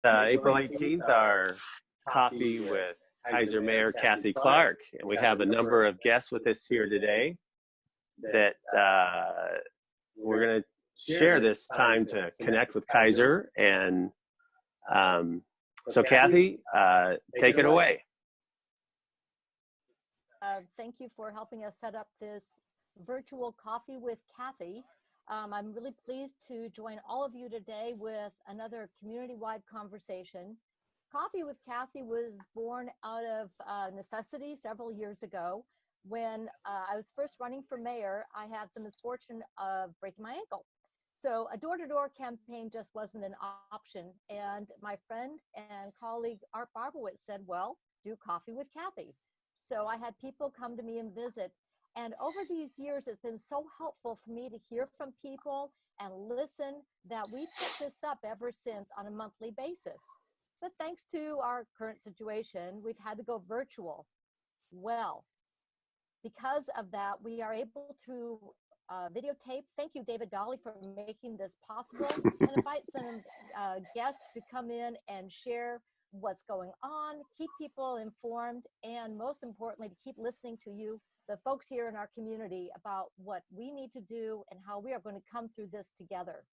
April 18th, our coffee with Keizer Mayor Cathy Clark. And we have a number of guests with us here today that we're going to share this time to connect with Keizer. And so Cathy, take it away. Thank you for helping us set up this virtual Coffee with Cathy. I'm really pleased to join all of you today with another community-wide conversation. Coffee with Cathy was born out of necessity several years ago. When I was first running for mayor, I had the misfortune of breaking my ankle. So a door-to-door campaign just wasn't an option. And my friend and colleague Art Barbowitz said, well, do Coffee with Cathy. So I had people come to me and visit. And over these years, it's been so helpful for me to hear from people and listen that we put this up ever since on a monthly basis. But thanks to our current situation, we've had to go virtual. Well, because of that, we are able to videotape. Thank you, David Dolly, for making this possible, and invite some guests to come in and share what's going on, keep people informed, and most importantly, to keep listening to you, the folks here in our community, about what we need to do and how we are going to come through this together.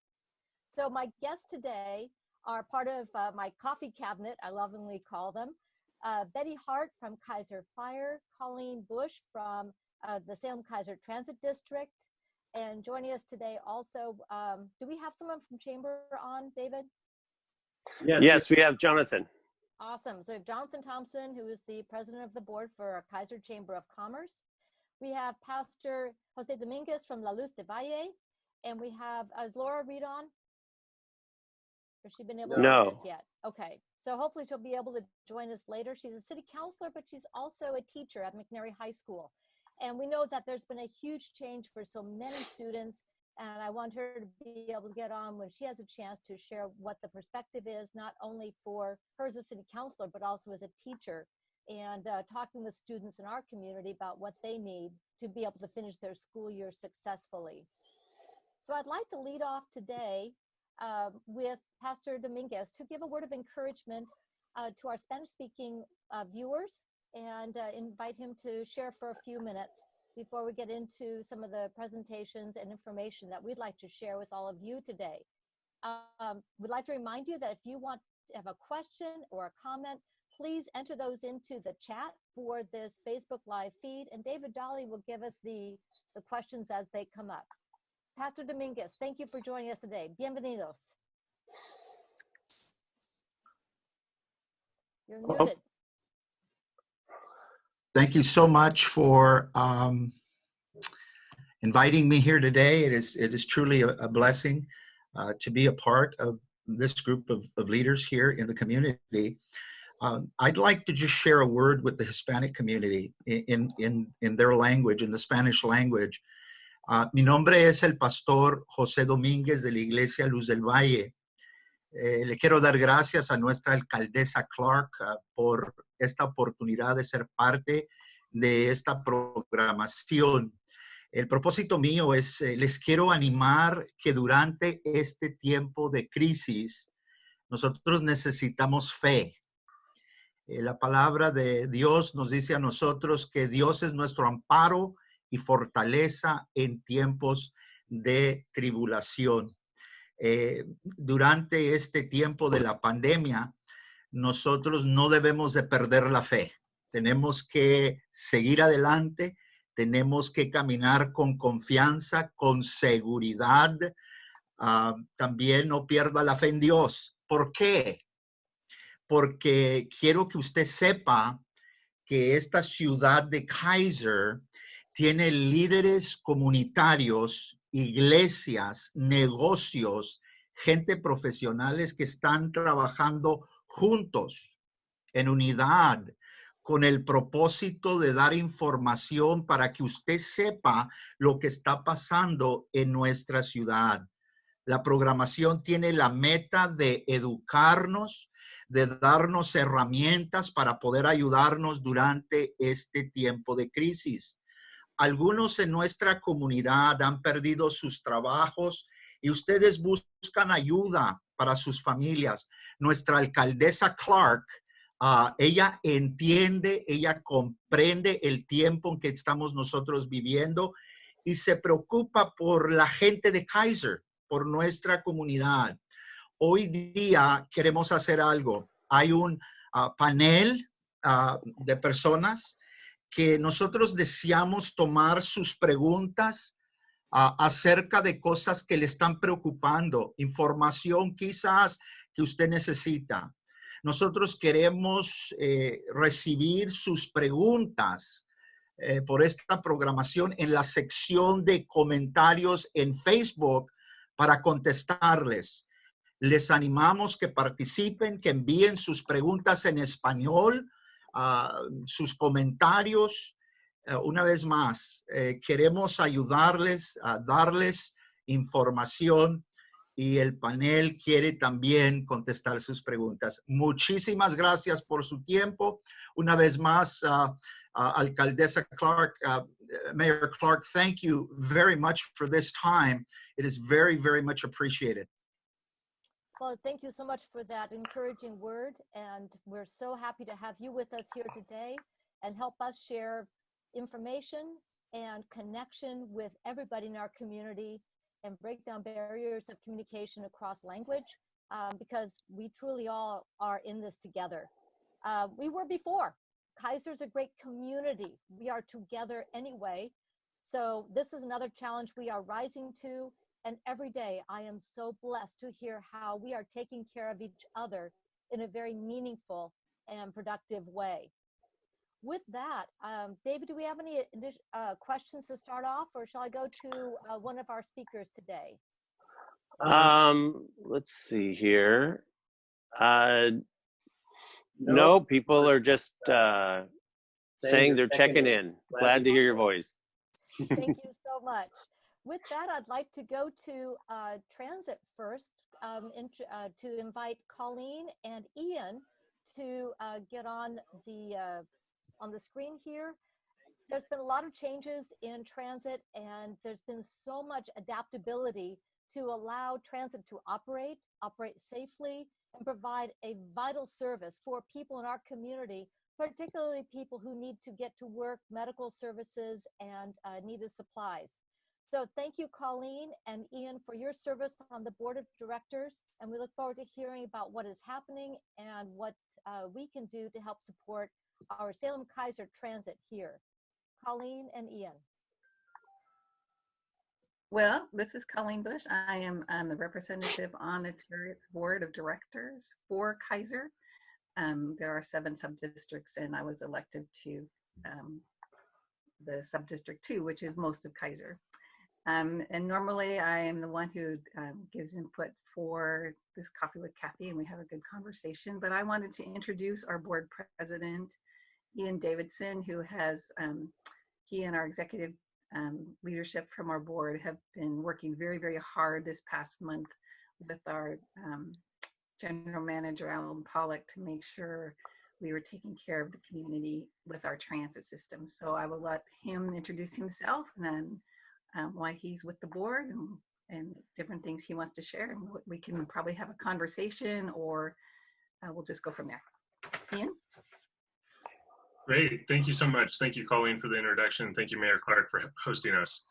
So my guests today are part of my coffee cabinet, I lovingly call them. Betty Hart from Keizer Fire, Colleen Bush from the Salem-Keizer Transit District, and joining us today also, do we have someone from Chamber on, David? Yes, we have Jonathan. Awesome. So we have Jonathan Thompson, who is the president of the board for our Keizer Chamber of Commerce. We have Pastor Jose Dominguez from La Luz de Valle. And we have, is Laura Reed on? Has she been able to join us yet? Okay. So hopefully she'll be able to join us later. She's a city councilor, but she's also a teacher at McNary High School. And we know that there's been a huge change for so many students. And I want her to be able to get on when she has a chance to share what the perspective is, not only for her as a city councilor, but also as a teacher, and talking with students in our community about what they need to be able to finish their school year successfully. So I'd like to lead off today with Pastor Dominguez to give a word of encouragement to our Spanish-speaking viewers, and invite him to share for a few minutes before we get into some of the presentations and information that we'd like to share with all of you today. We'd like to remind you that if you want to have a question or a comment, please enter those into the chat for this Facebook Live feed, and David Dolly will give us the questions as they come up. Pastor Dominguez, thank you for joining us today. Bienvenidos. You're muted. Thank you so much for inviting me here today. It is truly a blessing to be a part of this group of leaders here in the community. I'd like to just share a word with the Hispanic community in their language, in the Spanish language. Mi nombre es el pastor José Domínguez de la Iglesia Luz del Valle. Le quiero dar gracias a nuestra alcaldesa Clark por esta oportunidad de ser parte de esta programación. El propósito mío es, les quiero animar que durante este tiempo de crisis, nosotros necesitamos fe. La palabra de Dios nos dice a nosotros que Dios es nuestro amparo y fortaleza en tiempos de tribulación. Durante este tiempo de la pandemia, nosotros no debemos de perder la fe. Tenemos que seguir adelante, tenemos que caminar con confianza, con seguridad. También no pierda la fe en Dios. ¿Por qué? Porque quiero que usted sepa que esta ciudad de Keizer tiene líderes comunitarios, iglesias, negocios, gente profesionales que están trabajando juntos, en unidad, con el propósito de dar información para que usted sepa lo que está pasando en nuestra ciudad. La programación tiene la meta de educarnos, de darnos herramientas para poder ayudarnos durante este tiempo de crisis. Algunos en nuestra comunidad han perdido sus trabajos y ustedes buscan ayuda para sus familias. Nuestra alcaldesa Clark, ella entiende, ella comprende el tiempo en que estamos nosotros viviendo y se preocupa por la gente de Keizer, por nuestra comunidad. Hoy día queremos hacer algo. Hay un panel de personas que nosotros deseamos tomar sus preguntas acerca de cosas que le están preocupando, información quizás que usted necesita. Nosotros queremos recibir sus preguntas por esta programación en la sección de comentarios en Facebook para contestarles. Les animamos que participen, que envíen sus preguntas en español, sus comentarios. Una vez más, queremos ayudarles a darles información y el panel quiere también contestar sus preguntas. Muchísimas gracias por su tiempo. Una vez más, Alcaldesa Clark, Mayor Clark, thank you very much for this time. It is very, very much appreciated. Well, thank you so much for that encouraging word. And we're so happy to have you with us here today and help us share information and connection with everybody in our community and break down barriers of communication across language, because we truly all are in this together. We were before. Keizer's a great community. We are together anyway. So this is another challenge we are rising to. And every day I am so blessed to hear how we are taking care of each other in a very meaningful and productive way. With that, David, do we have any questions to start off, or shall I go to one of our speakers today? Let's see here. No, people are just saying they're checking in. Glad to hear your voice. Thank you so much. With that, I'd like to go to transit first, to invite Colleen and Ian to get on the screen here. There's been a lot of changes in transit, and there's been so much adaptability to allow transit to operate safely, and provide a vital service for people in our community, particularly people who need to get to work, medical services, and needed supplies. So thank you, Colleen and Ian, for your service on the board of directors, and we look forward to hearing about what is happening and what we can do to help support our Salem-Keizer transit here. Colleen and Ian. Well, this is Colleen Bush. I'm the representative on the Chariot's board of directors for Keizer. There are 7 subdistricts, and I was elected to the subdistrict 2, which is most of Keizer. And normally I am the one who gives input for this Coffee with Cathy, and we have a good conversation. But I wanted to introduce our board president, Ian Davidson, who has, he and our executive leadership from our board have been working very, very hard this past month with our general manager, Alan Pollock, to make sure we were taking care of the community with our transit system. So I will let him introduce himself, and then why he's with the board, and different things he wants to share. And we can probably have a conversation, or we'll just go from there. Ian? Great, thank you so much. Thank you, Colleen, for the introduction. Thank you, Mayor Clark, for hosting us.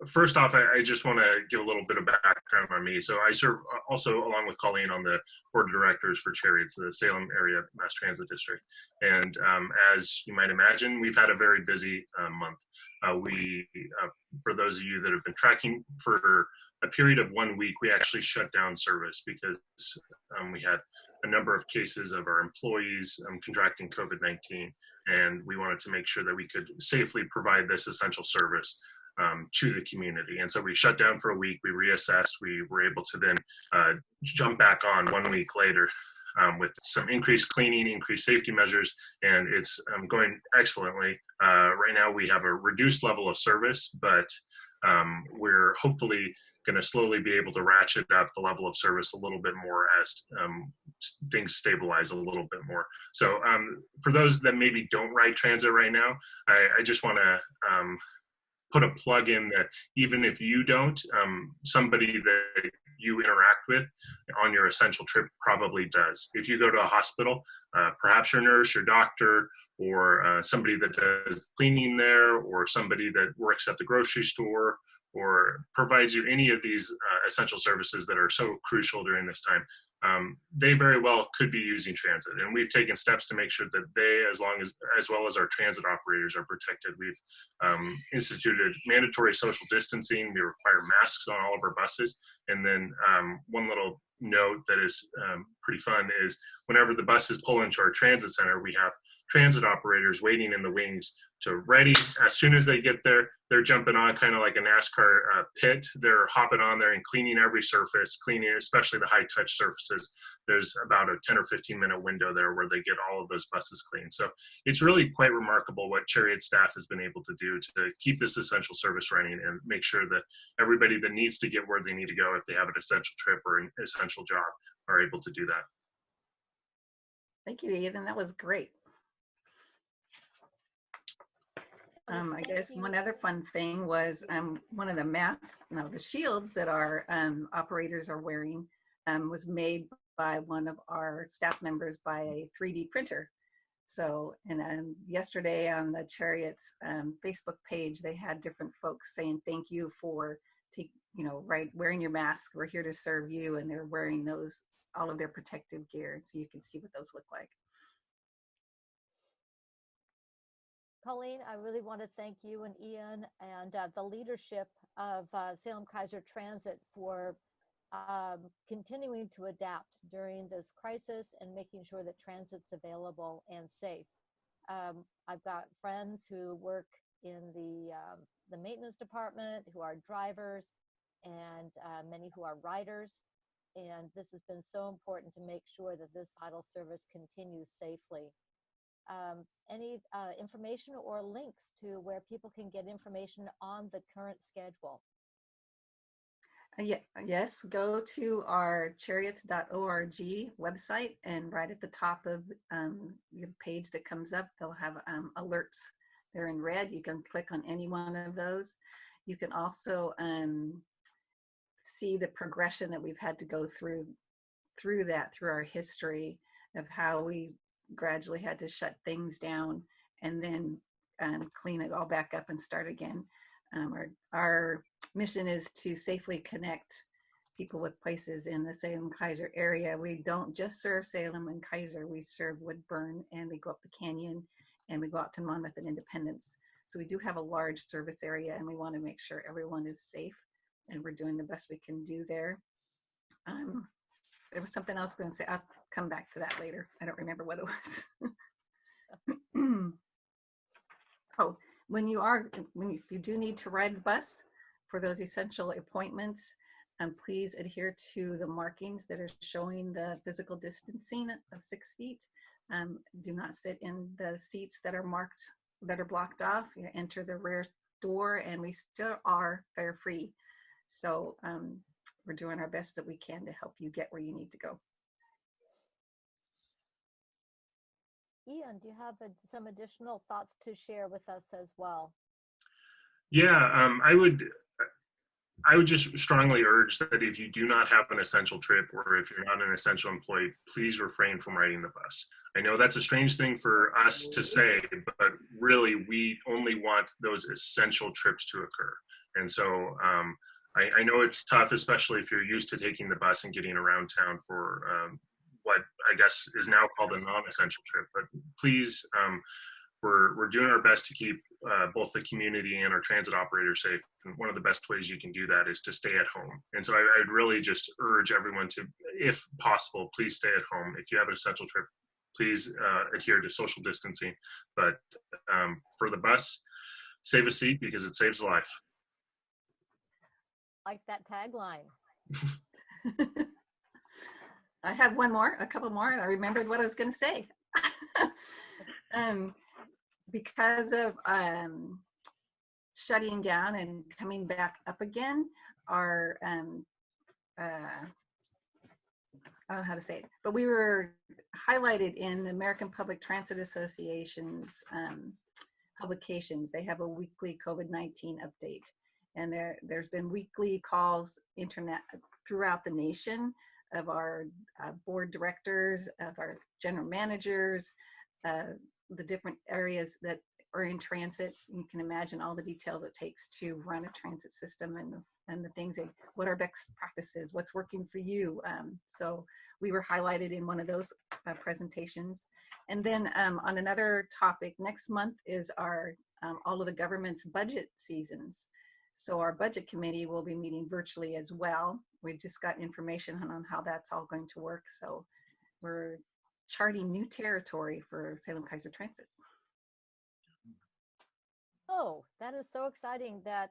First off, I just want to give a little bit of background on me. So I serve also, along with Colleen, on the board of directors for Chariots, the Salem Area Mass Transit District. And as you might imagine, we've had a very busy month. For those of you that have been tracking, for a period of 1 week, we actually shut down service because we had a number of cases of our employees contracting COVID-19, and we wanted to make sure that we could safely provide this essential service to the community. And so we shut down for a week, we reassessed, we were able to then jump back on 1 week later with some increased cleaning, increased safety measures, and it's going excellently. Right now we have a reduced level of service, but we're hopefully going to slowly be able to ratchet up the level of service a little bit more as things stabilize a little bit more. So for those that maybe don't ride transit right now, I just want to put a plug in that even if you don't, somebody that you interact with on your essential trip probably does. If you go to a hospital, perhaps your nurse, your doctor, or somebody that does cleaning there, or somebody that works at the grocery store, or provides you any of these essential services that are so crucial during this time, they very well could be using transit. And we've taken steps to make sure that they, as well as our transit operators, are protected. We've instituted mandatory social distancing. We require masks on all of our buses. And then one little note that is pretty fun is whenever the buses pull into our transit center, we have transit operators waiting in the wings to ready. As soon as they get there, they're jumping on kind of like a NASCAR pit. They're hopping on there and cleaning every surface, cleaning especially the high touch surfaces. There's about a 10 or 15 minute window there where they get all of those buses clean. So it's really quite remarkable what Chariot staff has been able to do to keep this essential service running and make sure that everybody that needs to get where they need to go, if they have an essential trip or an essential job, are able to do that. Thank you, Ian. That was great. I guess one other fun thing was one of the masks, the shields that our operators are wearing was made by one of our staff members by a 3D printer. So, and yesterday on the Chariot's Facebook page, they had different folks saying thank you for wearing your mask. We're here to serve you, and they're wearing those, all of their protective gear, so you can see what those look like. Colleen, I really want to thank you and Ian and the leadership of Salem Keizer Transit for continuing to adapt during this crisis and making sure that transit's available and safe. I've got friends who work in the maintenance department, who are drivers, and many who are riders. And this has been so important to make sure that this vital service continues safely. Any information or links to where people can get information on the current schedule? Yes, go to our chariots.org website, and right at the top of your page that comes up, they'll have alerts. They're in red. You can click on any one of those. You can also see the progression that we've had to go through our history of how we gradually had to shut things down and then clean it all back up and start again. Our mission is to safely connect people with places in the Salem Keizer area. We don't just serve Salem and Keizer, we serve Woodburn, and we go up the canyon, and we go out to Monmouth and Independence. So we do have a large service area, and we want to make sure everyone is safe, and we're doing the best we can do there. There was something else I was going to say. I'll come back to that later. I don't remember what it was. Oh, if you do need to ride the bus for those essential appointments, please adhere to the markings that are showing the physical distancing of 6 feet. Do not sit in the seats that are marked, that are blocked off. You enter the rear door, and we still are fare free. So we're doing our best that we can to help you get where you need to go. Ian, do you have some additional thoughts to share with us as well? Yeah, I would just strongly urge that if you do not have an essential trip, or if you're not an essential employee, please refrain from riding the bus. I know that's a strange thing for us to say, but really we only want those essential trips to occur. And so I know it's tough, especially if you're used to taking the bus and getting around town for what I guess is now called a non-essential trip. But please, we're doing our best to keep both the community and our transit operators safe. And one of the best ways you can do that is to stay at home. And so I'd really just urge everyone to, if possible, please stay at home. If you have an essential trip, please adhere to social distancing. But for the bus, save a seat because it saves a life. Like that tagline. I have a couple more. I remembered what I was going to say. Because of shutting down and coming back up again, our I don't know how to say it, but we were highlighted in the American Public Transit Association's publications. They have a weekly COVID-19 update, and there's been weekly calls, throughout the nation of our board directors, of our general managers, the different areas that are in transit. You can imagine all the details it takes to run a transit system, and the things that, what are best practices, what's working for you. So we were highlighted in one of those presentations. And then on another topic, next month is our all of the government's budget seasons. So our budget committee will be meeting virtually as well. We just got information on how that's all going to work. So we're charting new territory for Salem Keizer Transit. Oh, that is so exciting that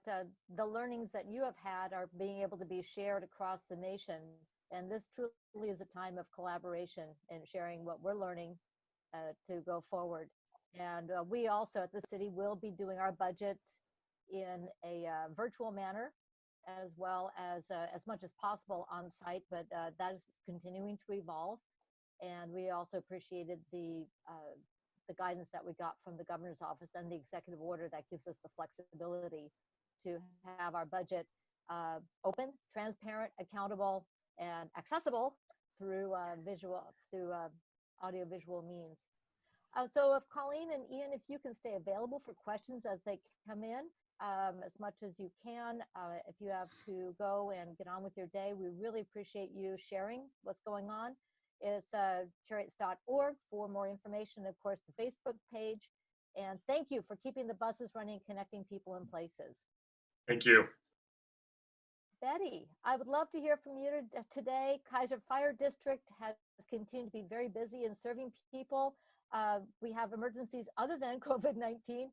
the learnings that you have had are being able to be shared across the nation. And this truly is a time of collaboration and sharing what we're learning to go forward. And we also at the city will be doing our budget in a virtual manner, as well as much as possible on site, but that is continuing to evolve. And we also appreciated the guidance that we got from the governor's office and the executive order that gives us the flexibility to have our budget open, transparent, accountable, and accessible through audio-visual means. So if Colleen and Ian, if you can stay available for questions as they come in, as much as you can. If you have to go and get on with your day, we really appreciate you sharing what's going on. It's chariots.org for more information, of course, the Facebook page. And thank you for keeping the buses running, connecting people in places. Thank you. Betty, I would love to hear from you today. Keizer Fire District has continued to be very busy in serving people. We have emergencies other than COVID-19.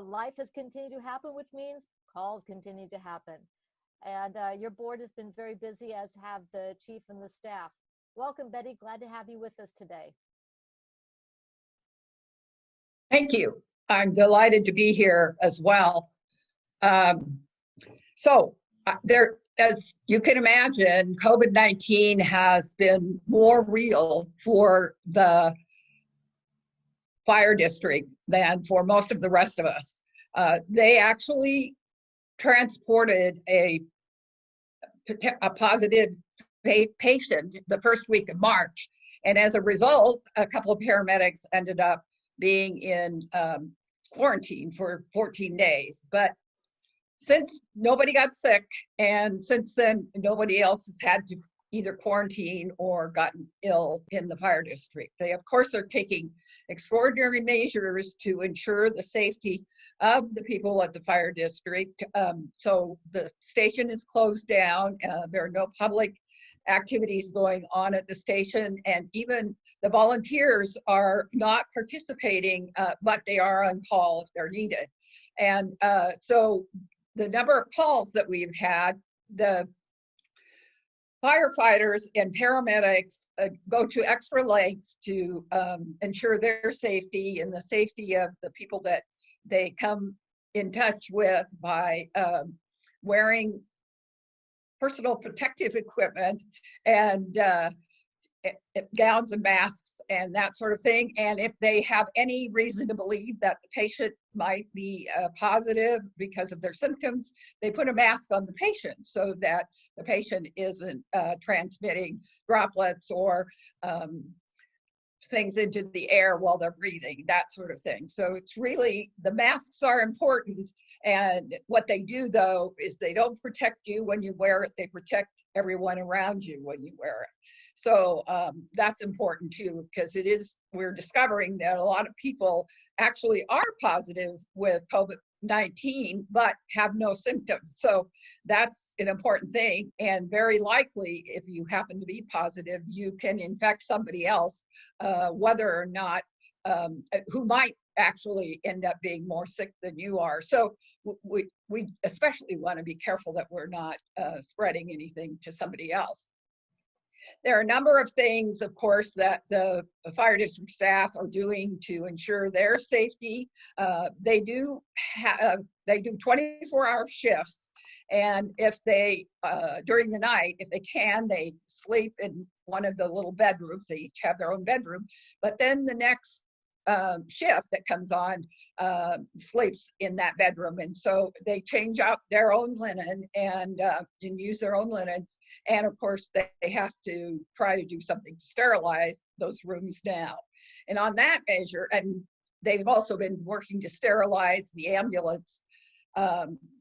Life has continued to happen, which means calls continue to happen. And your board has been very busy, as have the chief and the staff. Welcome, Betty. Glad to have you with us today. Thank you. I'm delighted to be here as well. There, as you can imagine, COVID-19 has been more real for the fire district than for most of the rest of us. They actually transported a positive patient the first week of March. And as a result, a couple of paramedics ended up being in quarantine for 14 days. But since nobody got sick, and since then, nobody else has had to either quarantine or gotten ill in the fire district. They, of course, are taking extraordinary measures to ensure the safety of the people at the fire district. So the station is closed down. There are no public activities going on at the station, and even the volunteers are not participating, but they are on call if they're needed. And so the number of calls that we've had, the firefighters and paramedics go to extra lengths to ensure their safety and the safety of the people that they come in touch with by wearing personal protective equipment and gowns and masks and that sort of thing. And if they have any reason to believe that the patient might be positive because of their symptoms, they put a mask on the patient so that the patient isn't transmitting droplets or things into the air while they're breathing, that sort of thing. So it's really, the masks are important. And what they do, though, is they don't protect you when you wear it. They protect everyone around you when you wear it. So that's important, too, because we're discovering that a lot of people actually are positive with COVID-19, but have no symptoms. So that's an important thing. And very likely, if you happen to be positive, you can infect somebody else, whether or not, who might actually end up being more sick than you are. So we especially want to be careful that we're not spreading anything to somebody else. There are a number of things, of course, that the fire district staff are doing to ensure their safety. They do 24-hour shifts, and if they, during the night, if they can, they sleep in one of the little bedrooms. They each have their own bedroom, but then the next shift that comes on sleeps in that bedroom, and so they change out their own linen and use their own linens, and of course they have to try to do something to sterilize those rooms now. And on that measure, and they've also been working to sterilize the ambulance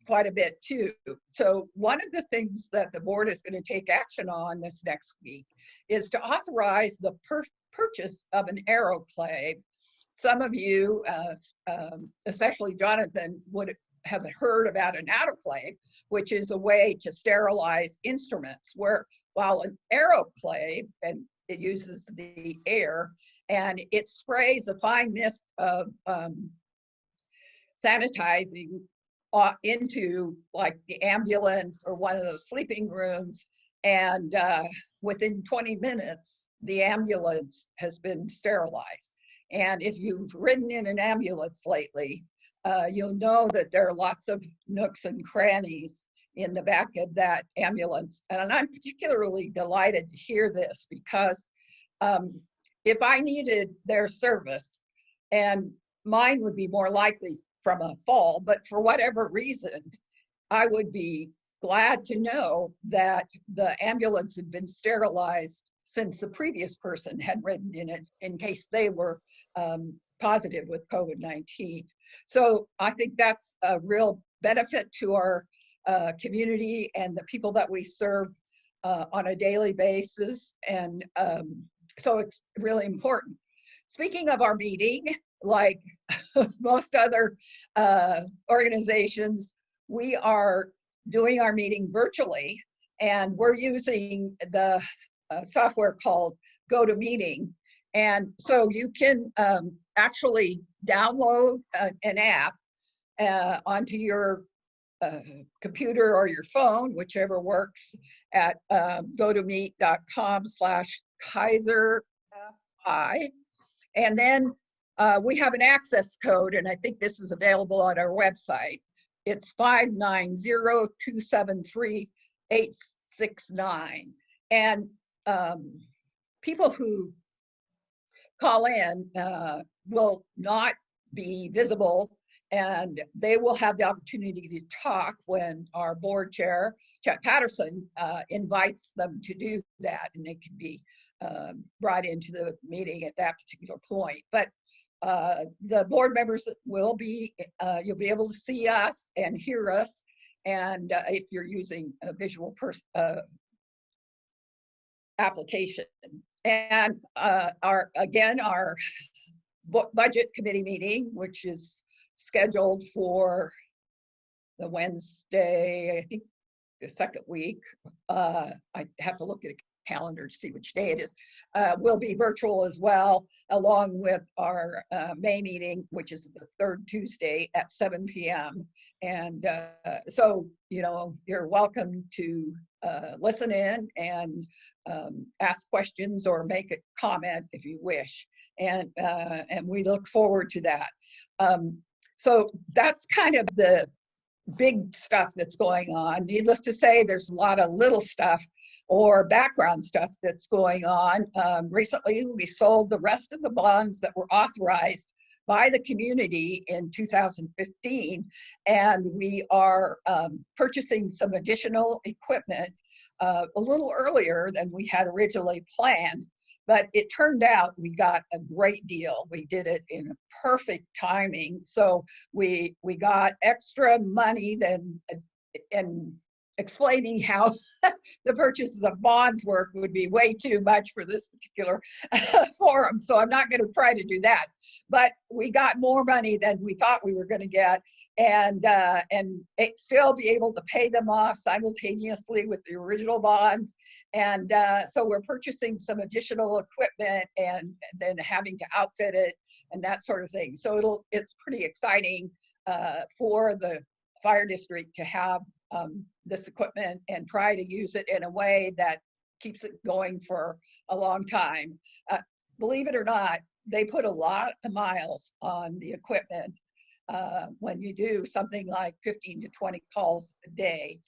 quite a bit too. So one of the things that the board is going to take action on this next week is to authorize the purchase of an aeroclave. Some of you, especially Jonathan, would have heard about an autoclave, which is a way to sterilize instruments, where while an aeroclave, and it uses the air, and it sprays a fine mist of sanitizing into like the ambulance or one of those sleeping rooms, and within 20 minutes, the ambulance has been sterilized. And if you've ridden in an ambulance lately, you'll know that there are lots of nooks and crannies in the back of that ambulance. And I'm particularly delighted to hear this because if I needed their service, and mine would be more likely from a fall, but for whatever reason, I would be glad to know that the ambulance had been sterilized since the previous person had ridden in it, in case they were positive with COVID-19. So I think that's a real benefit to our community and the people that we serve on a daily basis. And so it's really important. Speaking of our meeting, like most other organizations, we are doing our meeting virtually, and we're using the software called GoToMeeting. And so you can actually download an app onto your computer or your phone, whichever works, at gotomeet.com/KeizerFI. And then we have an access code, and I think this is available on our website. It's 590-273-869. And people who call in will not be visible, and they will have the opportunity to talk when our board chair, Chet Patterson, invites them to do that, and they can be brought into the meeting at that particular point. But the board members will be, you'll be able to see us and hear us, and if you're using a visual application. And our budget committee meeting, which is scheduled for the Wednesday, I think the second week, I have to look at a calendar to see which day it is, will be virtual as well, along with our May meeting, which is the third Tuesday at 7 p.m. And so, you know, you're welcome to listen in and ask questions or make a comment if you wish. And we look forward to that. So that's kind of the big stuff that's going on. Needless to say, there's a lot of little stuff or background stuff that's going on. Recently, we sold the rest of the bonds that were authorized by the community in 2015, and we are purchasing some additional equipment a little earlier than we had originally planned. But it turned out we got a great deal. We did it in perfect timing. So we got extra money than, and explaining how the purchases of bonds work would be way too much for this particular forum. So I'm not going to try to do that. But we got more money than we thought we were going to get, and still be able to pay them off simultaneously with the original bonds. And so we're purchasing some additional equipment and then having to outfit it and that sort of thing. So it's pretty exciting for the fire district to have this equipment and try to use it in a way that keeps it going for a long time. Believe it or not, they put a lot of miles on the equipment when you do something like 15 to 20 calls a day.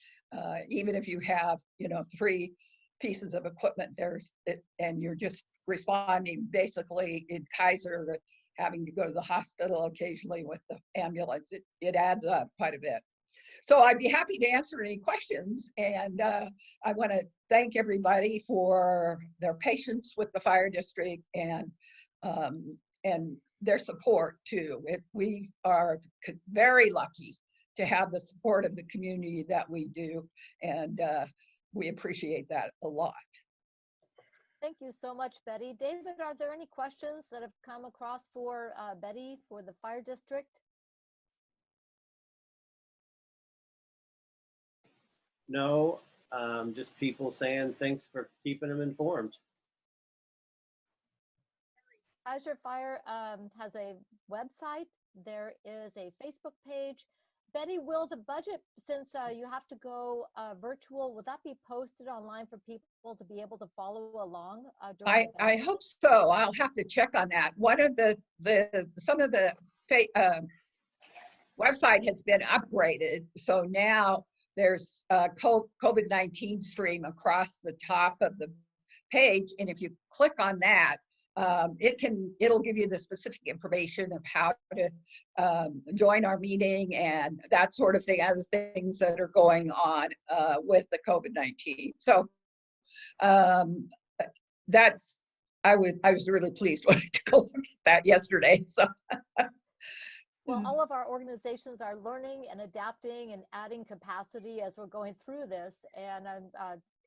Even if you have, 3 pieces of equipment and you're just responding basically in Keizer having to go to the hospital occasionally with the ambulance. It adds up quite a bit. So I'd be happy to answer any questions. And I want to thank everybody for their patience with the fire district and their support too. We are very lucky to have the support of the community that we do. And we appreciate that a lot. Thank you so much, Betty. David, are there any questions that have come across for Betty for the fire district? No, just people saying thanks for keeping them informed. Keizer Fire has a website. There is a Facebook page. Betty, will the budget, since you have to go virtual, will that be posted online for people to be able to follow along? I hope so. I'll have to check on that. One of some of the website has been upgraded, so now there's a COVID-19 stream across the top of the page, and if you click on that, it'll give you the specific information of how to join our meeting and that sort of thing, other things that are going on with the COVID-19. So I was really pleased when I took a look at that yesterday. So. Well, all of our organizations are learning and adapting and adding capacity as we're going through this. And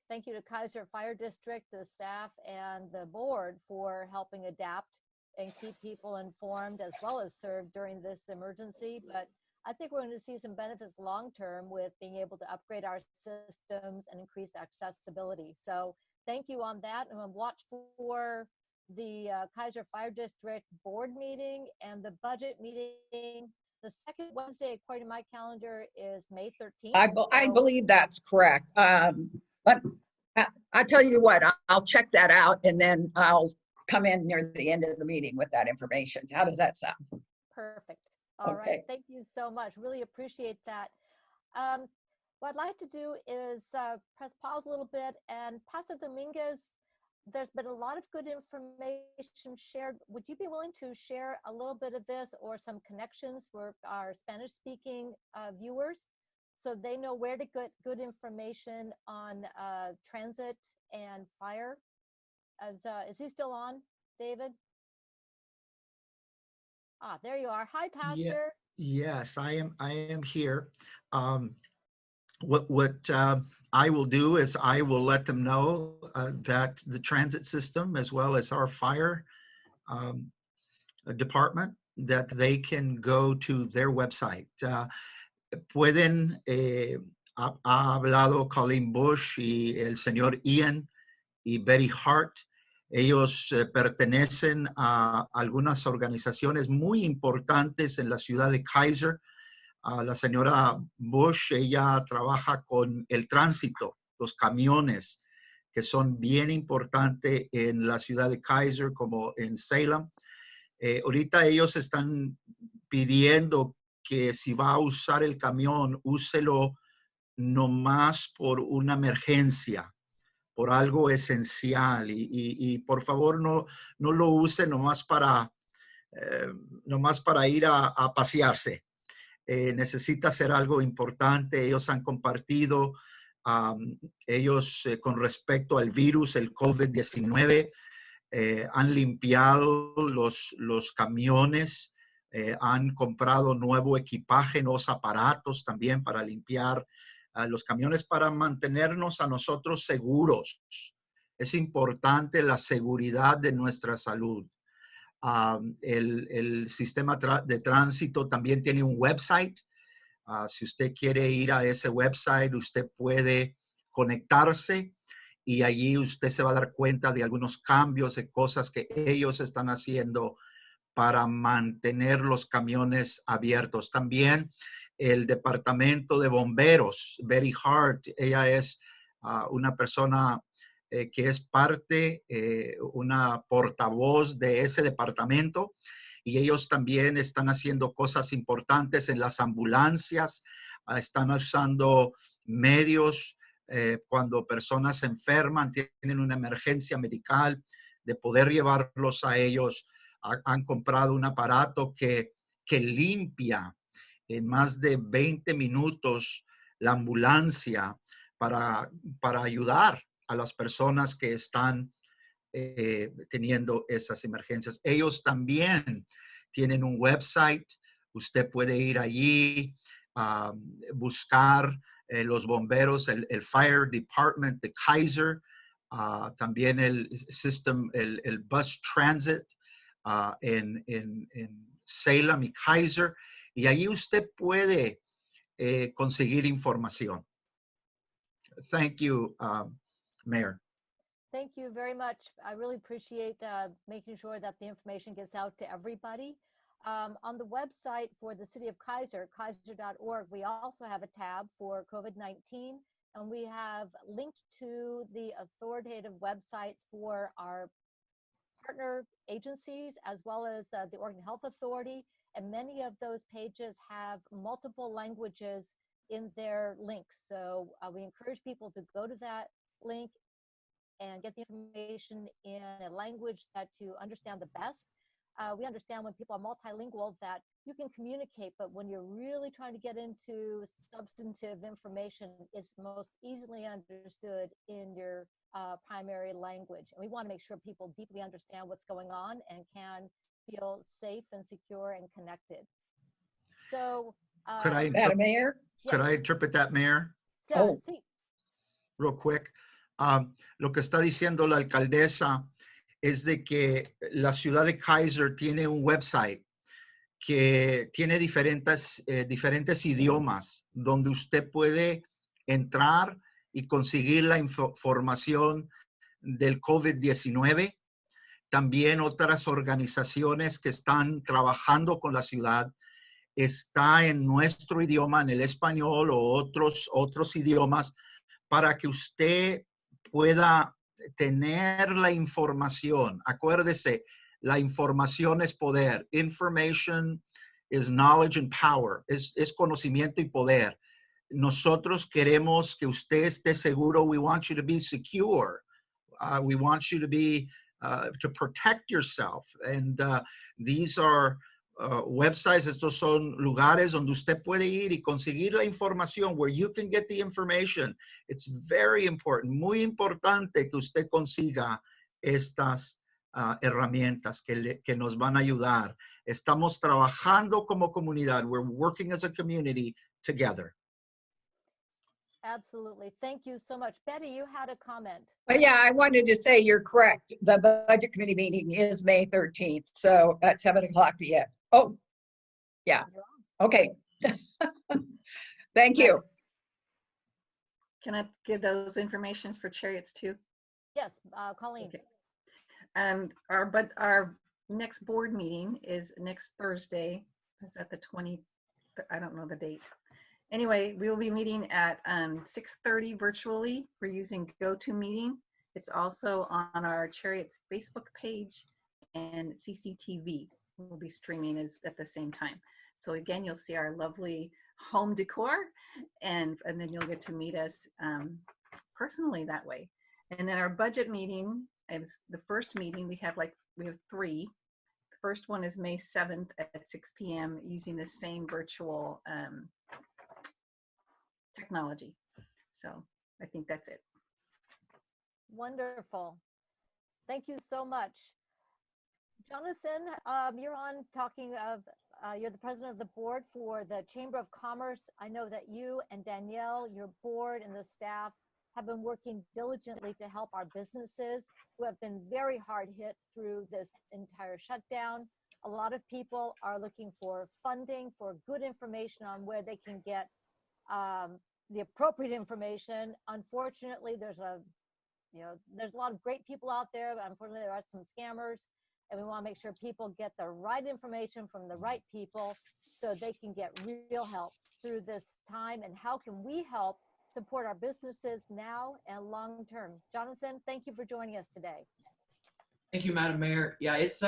thank you to Keizer Fire District, the staff, and the board for helping adapt and keep people informed as well as serve during this emergency. But I think we're going to see some benefits long-term with being able to upgrade our systems and increase accessibility. So thank you on that, and we'll watch for the Keizer Fire District board meeting and the budget meeting. The second Wednesday, according to my calendar, is May 13th. I believe that's correct. But I tell you what, I'll check that out and then I'll come in near the end of the meeting with that information. How does that sound? Perfect. All right. Thank you so much. Really appreciate that. What I'd like to do is press pause a little bit, and Pastor Dominguez, there's been a lot of good information shared. Would you be willing to share a little bit of this or some connections for our Spanish-speaking viewers so they know where to get good information on transit and fire? Is he still on, David? Ah, there you are. Hi, Pastor. Yes, I am here. What I will do is I will let them know that the transit system, as well as our fire department, that they can go to their website. Pueden, ha hablado Colleen Bush y el señor Ian y Betty Hart. Ellos pertenecen a algunas organizaciones muy importantes en la ciudad de Keizer. La señora Bush, ella trabaja con el tránsito, los camiones, que son bien importantes en la ciudad de Keizer como en Salem. Ahorita ellos están pidiendo que si va a usar el camión, úselo nomás por una emergencia, por algo esencial, y por favor no lo use nomás para ir a pasearse. Necesita ser algo importante. Ellos han compartido, ellos con respecto al virus, el COVID-19, han limpiado los camiones, han comprado nuevo equipaje, nuevos aparatos también para limpiar los camiones, para mantenernos a nosotros seguros. Es importante la seguridad de nuestra salud. El sistema de tránsito también tiene un website. Si usted quiere ir a ese website, usted puede conectarse y allí usted se va a dar cuenta de algunos cambios, de cosas que ellos están haciendo para mantener los camiones abiertos. También el departamento de bomberos, Betty Hart, ella es una persona que es parte, una portavoz de ese departamento, y ellos también están haciendo cosas importantes en las ambulancias, están usando medios cuando personas se enferman, tienen una emergencia medical, de poder llevarlos a ellos han comprado un aparato que limpia en más de 20 minutos la ambulancia para ayudar a las personas que están teniendo esas emergencias. Ellos también tienen un website. Usted puede ir allí, buscar los bomberos, el Fire Department de Keizer, también el system, el bus transit en Salem y Keizer, y allí usted puede conseguir información. Thank you, Mayor. Thank you very much. I really appreciate making sure that the information gets out to everybody. On the website for the city of Keizer, keizer.org, we also have a tab for COVID-19, and we have linked to the authoritative websites for our partner agencies, as well as the Oregon Health Authority, and many of those pages have multiple languages in their links. So we encourage people to go to that link and get the information in a language that you understand the best. We understand when people are multilingual that you can communicate, but when you're really trying to get into substantive information, it's most easily understood in your primary language. And we want to make sure people deeply understand what's going on and can feel safe and secure and connected. So, Madam Mayor? Could I interpret that, Mayor? So, sí. Real quick. Lo que está diciendo la alcaldesa es de que la ciudad de Keizer tiene un website que tiene diferentes idiomas donde usted puede entrar y conseguir la información del COVID-19. También otras organizaciones que están trabajando con la ciudad está en nuestro idioma, en el español o otros idiomas, para que usted pueda tener la información. Acuérdese, la información es poder. Information is knowledge and power. Es conocimiento y poder. Nosotros queremos que usted esté seguro. We want you to be secure. We want you to be, to protect yourself. And these are websites, estos son lugares donde usted puede ir y conseguir la información, where you can get the information. It's very important, muy importante que usted consiga estas herramientas que nos van a ayudar. Estamos trabajando como comunidad. We're working as a community together. Absolutely. Thank you so much. Betty, you had a comment. Well, yeah, I wanted to say you're correct. The budget committee meeting is May 13th, so at 7 o'clock p.m. Oh, yeah. Okay. Thank you. Can I give those informations for chariots too? Yes, Colleen. Okay. Our next board meeting is next Thursday. Is that the 20th? I don't know the date. Anyway, we will be meeting at 6:30 virtually. We're using GoToMeeting. It's also on our Chariots Facebook page and CCTV. We'll be streaming at the same time. So again, you'll see our lovely home decor, and then you'll get to meet us personally that way. And then our budget meeting is the first meeting. We have three. The first one is May 7th at 6 p.m. using the same virtual technology. So I think that's it. Wonderful. Thank you so much. Jonathan, you're on talking of, you're the president of the board for the Chamber of Commerce. I know that you and Danielle, your board and the staff have been working diligently to help our businesses who have been very hard hit through this entire shutdown. A lot of people are looking for funding, for good information on where they can get the appropriate information. Unfortunately, there's a lot of great people out there, but unfortunately there are some scammers, and we want to make sure people get the right information from the right people so they can get real help through this time. And how can we help support our businesses now and long term? Jonathan, thank you for joining us today. Thank you, Madam Mayor. Yeah, it's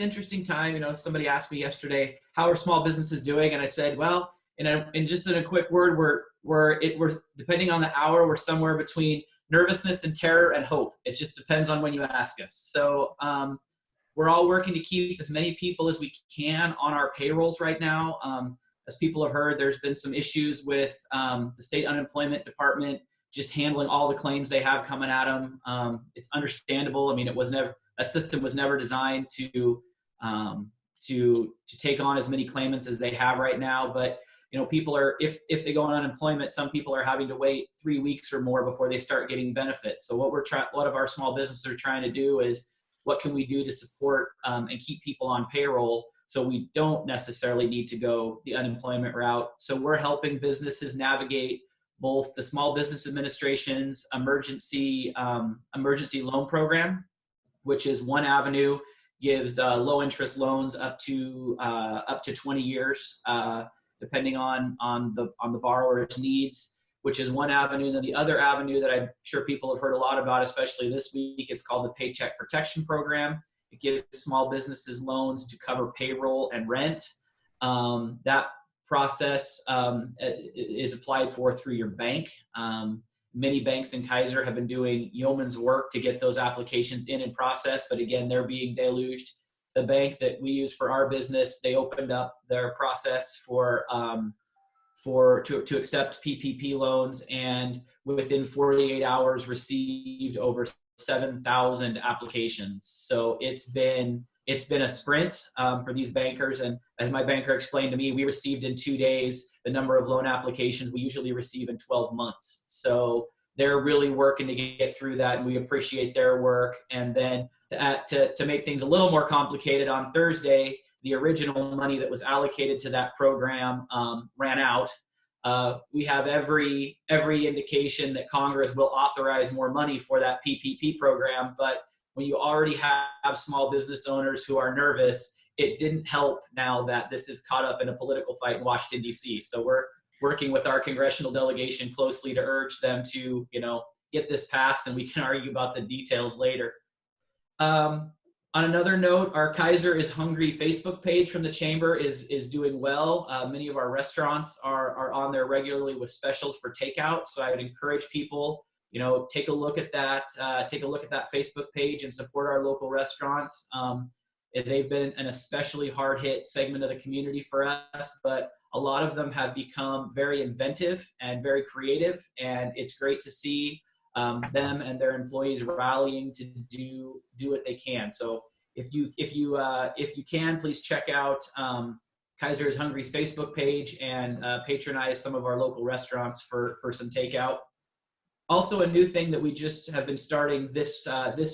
interesting time. You know, somebody asked me yesterday, how are small businesses doing? And I said, well, in just in a quick word, we're depending on the hour, we're somewhere between nervousness and terror and hope. It just depends on when you ask us. So we're all working to keep as many people as we can on our payrolls right now. As people have heard, there's been some issues with the state unemployment department just handling all the claims they have coming at them. It's understandable. I mean, that system was never designed to take on as many claimants as they have right now. But people are, if they go on unemployment, some people are having to wait 3 weeks or more before they start getting benefits. So what of our small businesses are trying to do is, what can we do to support and keep people on payroll so we don't necessarily need to go the unemployment route? So we're helping businesses navigate both the Small Business Administration's emergency loan program, which is one avenue, gives low interest loans up to 20 years, depending on the borrower's needs, which is one avenue. And then the other avenue that I'm sure people have heard a lot about, especially this week, is called the Paycheck Protection Program. It gives small businesses loans to cover payroll and rent. That process is applied for through your bank. Many banks in Keizer have been doing yeoman's work to get those applications in and processed, but again, they're being deluged. The bank that we use for our business, they opened up their process to accept PPP loans, and within 48 hours received over 7,000 applications. So it's been a sprint for these bankers. And as my banker explained to me, we received in 2 days the number of loan applications we usually receive in 12 months. So they're really working to get through that, and we appreciate their work. And then to make things a little more complicated, on Thursday, the original money that was allocated to that program ran out. We have every indication that Congress will authorize more money for that PPP program, but when you already have small business owners who are nervous, it didn't help now that this is caught up in a political fight in Washington, D.C. So we're working with our congressional delegation closely to urge them to, get this passed, and we can argue about the details later. On another note, our Keizer is Hungry Facebook page from the Chamber is doing well. Many of our restaurants are on there regularly with specials for takeout. So I would encourage people, take a look at that. Take a look at that Facebook page and support our local restaurants. They've been an especially hard hit segment of the community for us, but a lot of them have become very inventive and very creative, and it's great to see them and their employees rallying to do what they can. So if you can, please check out Keizer is Hungry's Facebook page and patronize some of our local restaurants for some takeout. Also, a new thing that we just have been starting this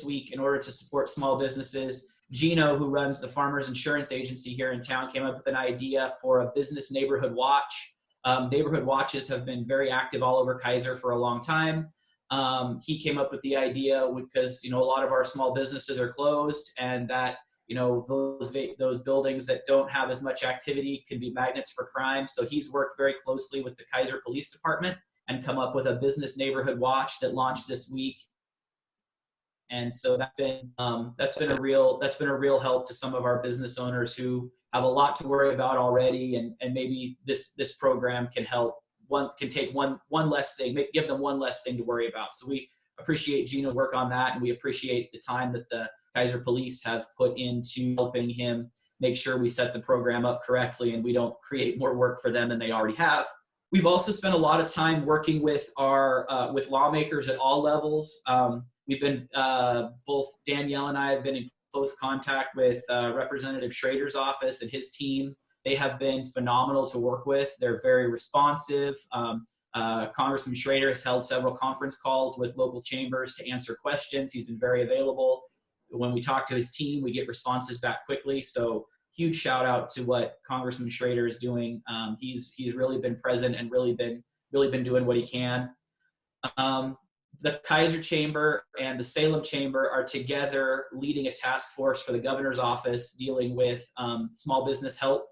week in order to support small businesses. Gino, who runs the Farmers Insurance Agency here in town, came up with an idea for a business neighborhood watch. Neighborhood watches have been very active all over Keizer for a long time. He came up with the idea because, a lot of our small businesses are closed, and that, those buildings that don't have as much activity can be magnets for crime. So he's worked very closely with the Keizer Police Department and come up with a business neighborhood watch that launched this week. And so that's been a real help to some of our business owners who have a lot to worry about already, and maybe this program can help. Can take one less thing, give them one less thing to worry about. So we appreciate Gino's work on that, and we appreciate the time that the Keizer Police have put into helping him make sure we set the program up correctly and we don't create more work for them than they already have. We've also spent a lot of time working with with lawmakers at all levels. We've been both Danielle and I have been in close contact with Representative Schrader's office and his team. They have been phenomenal to work with. They're very responsive. Congressman Schrader has held several conference calls with local chambers to answer questions. He's been very available. When we talk to his team, we get responses back quickly. So huge shout out to what Congressman Schrader is doing. He's really been present and really been doing what he can. The Keizer Chamber and the Salem Chamber are together leading a task force for the governor's office dealing with small business help.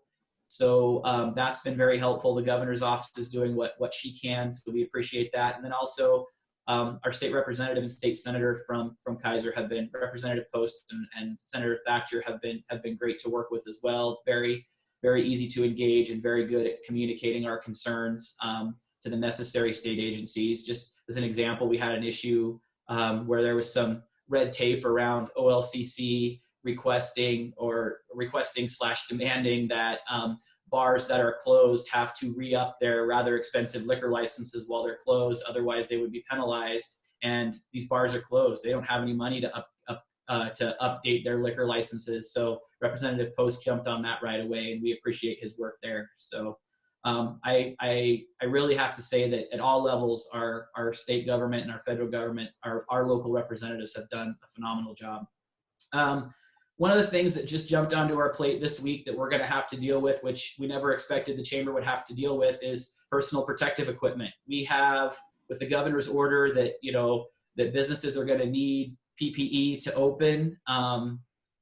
So that's been very helpful. The governor's office is doing what she can, so we appreciate that. And then also our state representative and state senator from Keizer have been, Representative Post and Senator Thatcher have been great to work with as well. Very, very easy to engage and very good at communicating our concerns to the necessary state agencies. Just as an example, we had an issue where there was some red tape around OLCC requesting / demanding that bars that are closed have to re-up their rather expensive liquor licenses while they're closed. Otherwise, they would be penalized. And these bars are closed. They don't have any money to update their liquor licenses. So Representative Post jumped on that right away, and we appreciate his work there. So I really have to say that at all levels, our state government and our federal government, our local representatives have done a phenomenal job. One of the things that just jumped onto our plate this week that we're going to have to deal with, which we never expected the chamber would have to deal with, is personal protective equipment. We have, with the governor's order, that that businesses are going to need PPE to open.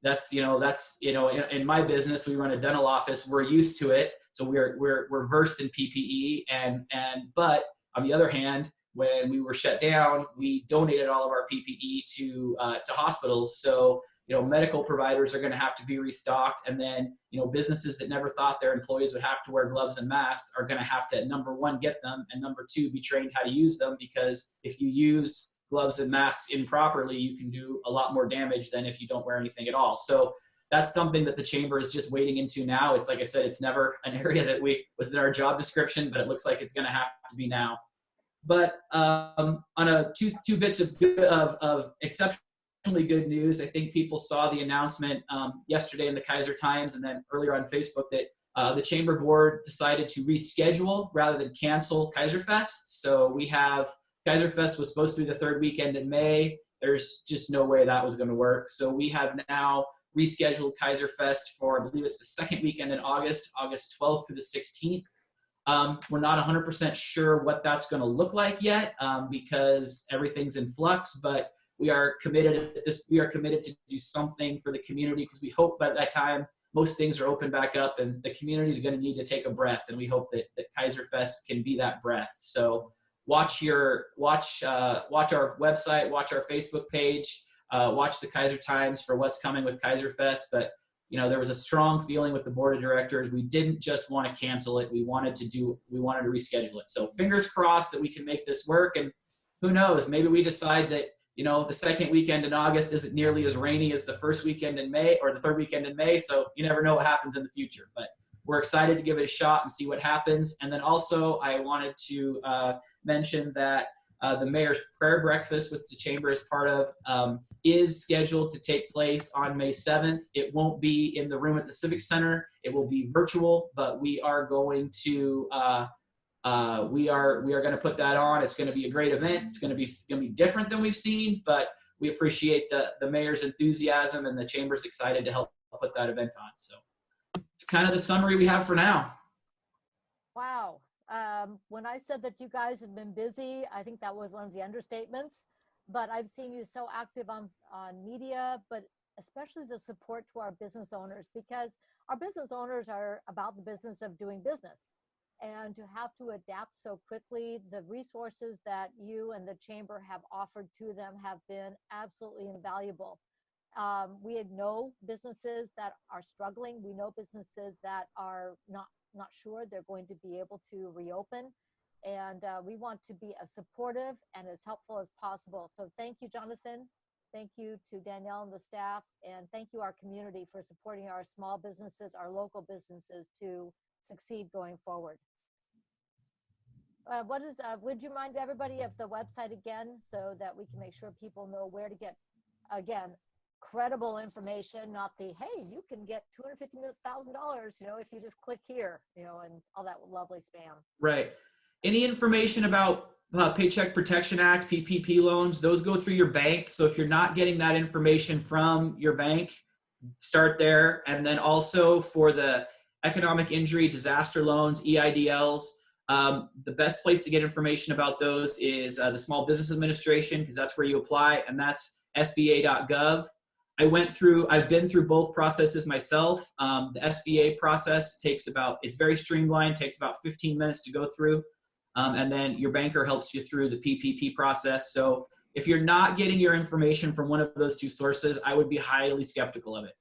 That's in my business, we run a dental office. We're used to it, so we're versed in PPE. But on the other hand, when we were shut down, we donated all of our PPE to hospitals. So medical providers are going to have to be restocked, and then businesses that never thought their employees would have to wear gloves and masks are going to have to, number one, get them, and number two, be trained how to use them, because if you use gloves and masks improperly, you can do a lot more damage than if you don't wear anything at all. So that's something that the chamber is just wading into now. It's like I said, it's never an area that was in our job description, but it looks like it's going to have to be now. But on two bits of exceptional good news. I think people saw the announcement yesterday in the Keizer Times and then earlier on Facebook that the Chamber Board decided to reschedule rather than cancel Keizer Fest. So we have, Keizer Fest was supposed to be the third weekend in May. There's just no way that was going to work. So we have now rescheduled Keizer Fest for, I believe it's the second weekend in August 12th through the 16th. We're not 100% sure what that's going to look like yet because everything's in flux, but we are committed to do something for the community, because we hope by that time most things are open back up and the community is going to need to take a breath, and we hope that Keizer Fest can be that breath. So watch our website, watch our Facebook page, watch the Keizer Times for what's coming with Keizer Fest. But there was a strong feeling with the board of directors. We didn't just want to cancel it. We wanted to reschedule it. So fingers crossed that we can make this work. And who knows, maybe we decide that the second weekend in August isn't nearly as rainy as the first weekend in May or the third weekend in May. So you never know what happens in the future, but we're excited to give it a shot and see what happens. And then also I wanted to mention that the mayor's prayer breakfast, which the chamber is part of, is scheduled to take place on May 7th. It won't be in the room at the Civic Center. It will be virtual, but we are going to we are going to put that on. It's going to be a great event. It's going to be different than we've seen, but we appreciate the mayor's enthusiasm, and the chamber's excited to help put that event on. So it's kind of the summary we have for now. Wow. When I said that you guys have been busy, I think that was one of the understatements, but I've seen you so active on media, but especially the support to our business owners, because our business owners are about the business of doing business. And to have to adapt so quickly, the resources that you and the chamber have offered to them have been absolutely invaluable. We know businesses that are struggling. We know businesses that are not sure they're going to be able to reopen. And we want to be as supportive and as helpful as possible. So thank you, Jonathan. Thank you to Danielle and the staff. And thank you, our community, for supporting our small businesses, our local businesses, to succeed going forward. Would you mind everybody of the website again, so that we can make sure people know where to get, again, credible information, not the, hey, you can get $250,000, if you just click here, and all that lovely spam. Right. Any information about Paycheck Protection Act, PPP loans, those go through your bank. So if you're not getting that information from your bank, start there. And then also for the economic injury, disaster loans, EIDLs, the best place to get information about those is the Small Business Administration, because that's where you apply, and that's SBA.gov. I've been through both processes myself. The SBA process it's very streamlined, takes about 15 minutes to go through. And then your banker helps you through the PPP process. So if you're not getting your information from one of those two sources, I would be highly skeptical of it.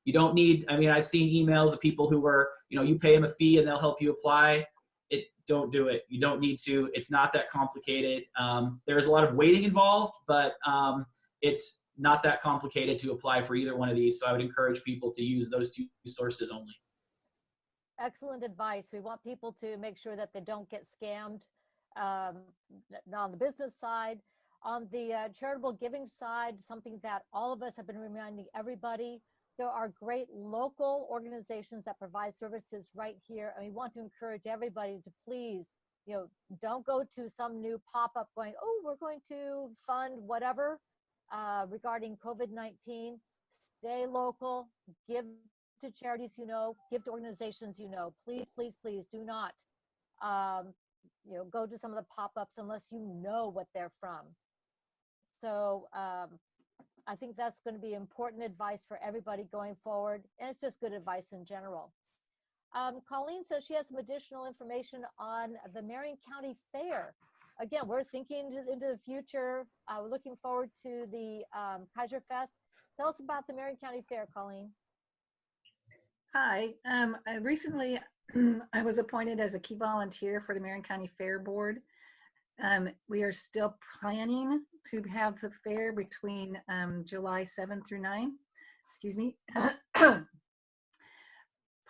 You don't need, I've seen emails of people who were, you pay them a fee and they'll help you apply. Don't do it. You don't need to. It's not that complicated. There's a lot of waiting involved, but it's not that complicated to apply for either one of these. So I would encourage people to use those two sources only. Excellent advice. We want people to make sure that they don't get scammed, on the business side. On the charitable giving side, something that all of us have been reminding everybody, there are great local organizations that provide services right here. And we want to encourage everybody to please, don't go to some new pop-up going, oh, we're going to fund whatever regarding COVID-19. Stay local, give to charities give to organizations Please, please, please do not go to some of the pop-ups unless you know what they're from. So I think that's going to be important advice for everybody going forward, and it's just good advice in general. Colleen says she has some additional information on the Marion County Fair. Again, we're thinking into the future. We're looking forward to the Keizer Fest. Tell us about the Marion County Fair, Colleen. Hi. Recently, I was appointed as a key volunteer for the Marion County Fair Board. We are still planning to have the fair between July 7th through 9th. Excuse me.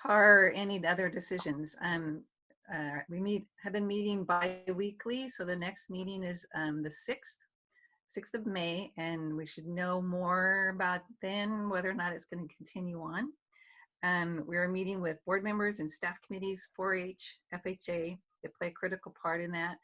Par any other decisions. We have been meeting bi-weekly, so the next meeting is the 6th of May, and we should know more about then whether or not it's going to continue on. We're meeting with board members and staff committees, 4-H, FHA, they play a critical part in that.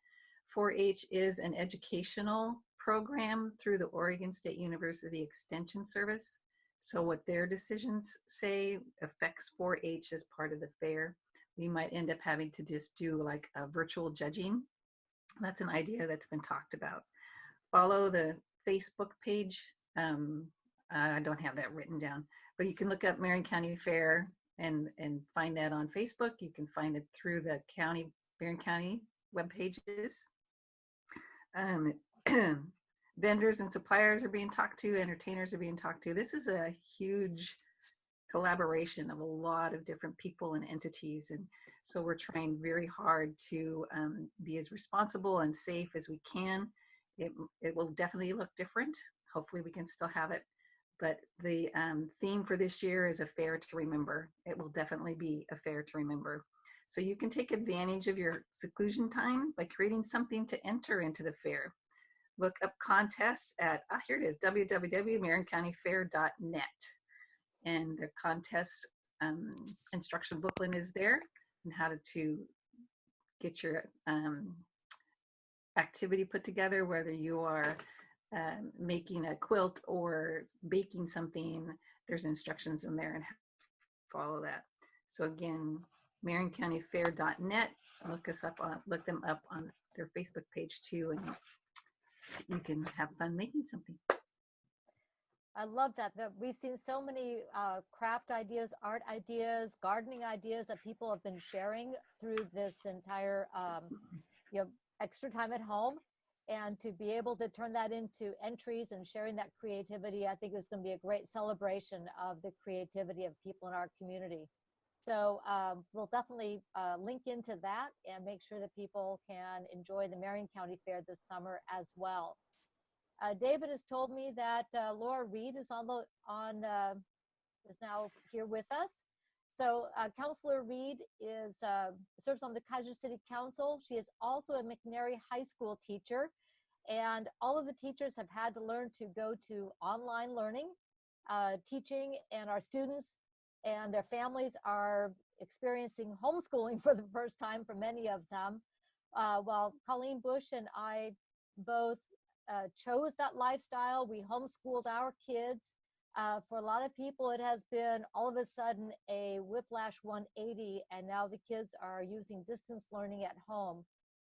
4-H is an educational program through the Oregon State University Extension Service. So what their decisions say affects 4-H as part of the fair. We might end up having to just do like a virtual judging. That's an idea that's been talked about. Follow the Facebook page. I don't have that written down, but you can look up Marion County Fair and find that on Facebook. You can find it through the Marion County web pages. Vendors and suppliers are being talked to, entertainers are being talked to. This is a huge collaboration of a lot of different people and entities, and so we're trying very hard to be as responsible and safe as we can. It will definitely look different. Hopefully we can still have it, but the theme for this year is a fair to remember. It will definitely be a fair to remember. So you can take advantage of your seclusion time by creating something to enter into the fair. Look up contests at, here it is, www.marioncountyfair.net. And the contest instruction booklet is there, and how to get your activity put together, whether you are making a quilt or baking something. There's instructions in there and how to follow that. So again, marioncountyfair.net. Look them up on their Facebook page too, and you can have fun making something. I love that. We've seen so many craft ideas, art ideas, gardening ideas that people have been sharing through this entire extra time at home. And to be able to turn that into entries and sharing that creativity, I think is going to be a great celebration of the creativity of people in our community. So we'll definitely link into that and make sure that people can enjoy the Marion County Fair this summer as well. David has told me that Laura Reed is is now here with us. So Councilor Reed serves on the Keizer City Council. She is also a McNary High School teacher, and all of the teachers have had to learn to go to online learning, teaching, and our students and their families are experiencing homeschooling for the first time for many of them. While Colleen Bush and I both chose that lifestyle, we homeschooled our kids. For a lot of people, it has been all of a sudden a whiplash 180, and now the kids are using distance learning at home.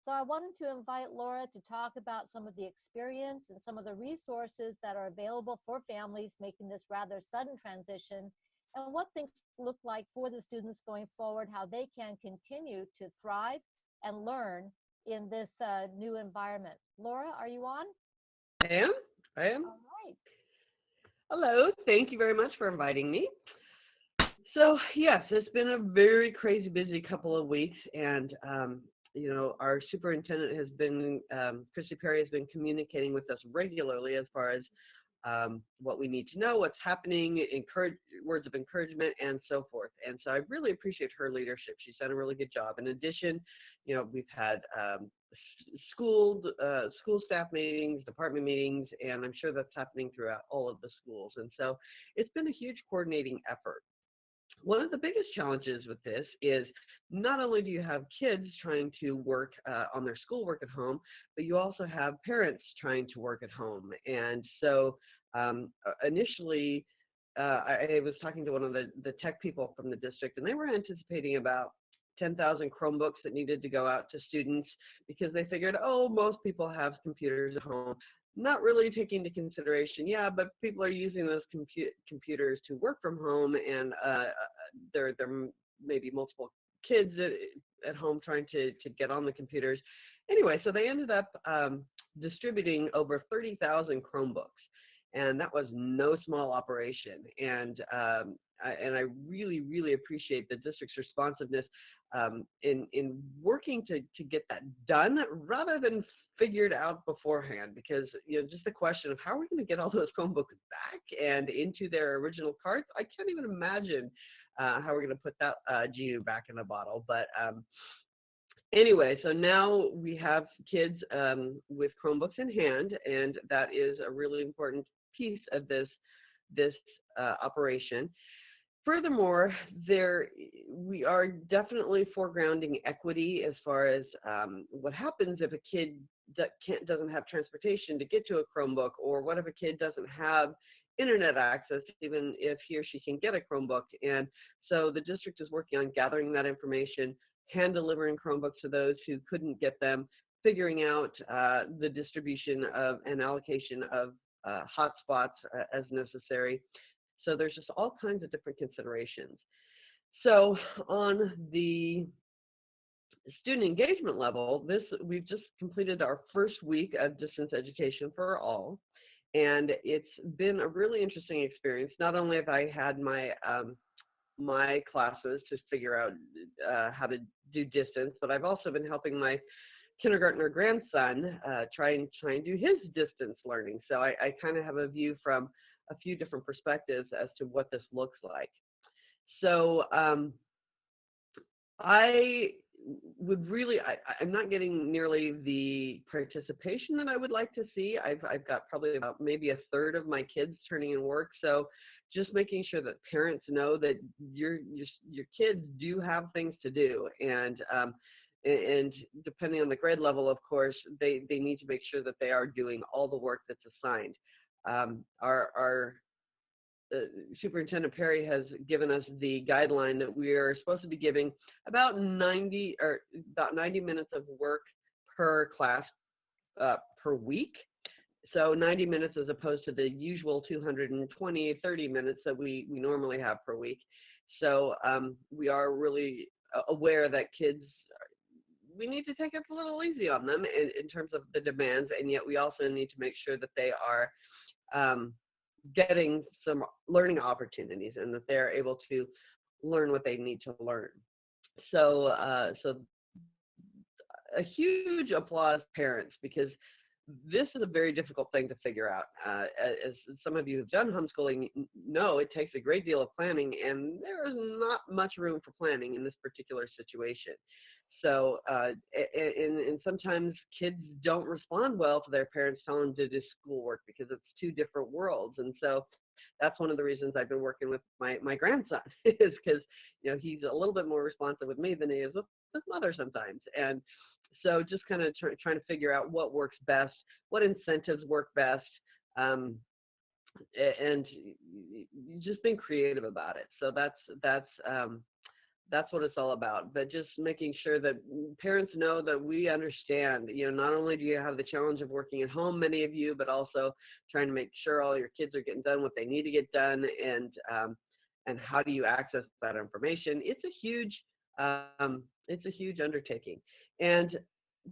So I wanted to invite Laura to talk about some of the experience and some of the resources that are available for families making this rather sudden transition, and what things look like for the students going forward, how they can continue to thrive and learn in this new environment. Laura, are you on? I am. All right. Hello. Thank you very much for inviting me. So yes, it's been a very crazy busy couple of weeks, and our superintendent has been, Christy Perry, has been communicating with us regularly as far as what we need to know, what's happening, words of encouragement, and so forth. And so I really appreciate her leadership. She's done a really good job. In addition, we've had school staff meetings, department meetings, and I'm sure that's happening throughout all of the schools. And so it's been a huge coordinating effort. One of the biggest challenges with this is not only do you have kids trying to work on their schoolwork at home, but you also have parents trying to work at home. And so initially, I was talking to one of the tech people from the district, and they were anticipating about 10,000 Chromebooks that needed to go out to students because they figured, oh, most people have computers at home. Not really taking into consideration, yeah, but people are using those computers to work from home, and there may be multiple kids at home trying to get on the computers. Anyway, so they ended up distributing over 30,000 Chromebooks, and that was no small operation. And I really, really appreciate the district's responsiveness in working to get that done rather than figured out beforehand, because just the question of how are we going to get all those Chromebooks back and into their original carts, I can't even imagine how we're going to put that genie back in the bottle. But anyway, so now we have kids with Chromebooks in hand, and that is a really important piece of this operation. Furthermore, we are definitely foregrounding equity as far as what happens if a kid doesn't have transportation to get to a Chromebook, or what if a kid doesn't have internet access, even if he or she can get a Chromebook. And so the district is working on gathering that information, hand delivering Chromebooks to those who couldn't get them, figuring out the distribution of and allocation of hotspots as necessary. So there's just all kinds of different considerations. So on the student engagement level, we've just completed our first week of distance education for all, and it's been a really interesting experience. Not only have I had my my classes to figure out how to do distance, but I've also been helping my kindergartner grandson try and do his distance learning. So I kind of have a view from a few different perspectives as to what this looks like. So I'm not getting nearly the participation that I would like to see. I've got probably about maybe a third of my kids turning in work. So just making sure that parents know that your kids do have things to do, and depending on the grade level, of course, they need to make sure that they are doing all the work that's assigned. Our Superintendent Perry has given us the guideline that we are supposed to be giving about 90 minutes of work per class per week. So 90 minutes as opposed to the usual 220, 30 minutes that we normally have per week. So we are really aware that kids, we need to take it a little easy on them in terms of the demands, and yet we also need to make sure that they are getting some learning opportunities and that they're able to learn what they need to learn. So a huge applause to parents, because this is a very difficult thing to figure out. As some of you who've done homeschooling know, it takes a great deal of planning, and there is not much room for planning in this particular situation. So, and sometimes kids don't respond well to their parents telling them to do schoolwork because it's two different worlds. And so that's one of the reasons I've been working with my grandson, is because, he's a little bit more responsive with me than he is with his mother sometimes. And so just kind of trying to figure out what works best, what incentives work best, and just being creative about it. So that's what it's all about. But just making sure that parents know that we understand, not only do you have the challenge of working at home, many of you, but also trying to make sure all your kids are getting done what they need to get done, and how do you access that information. It's a huge undertaking. And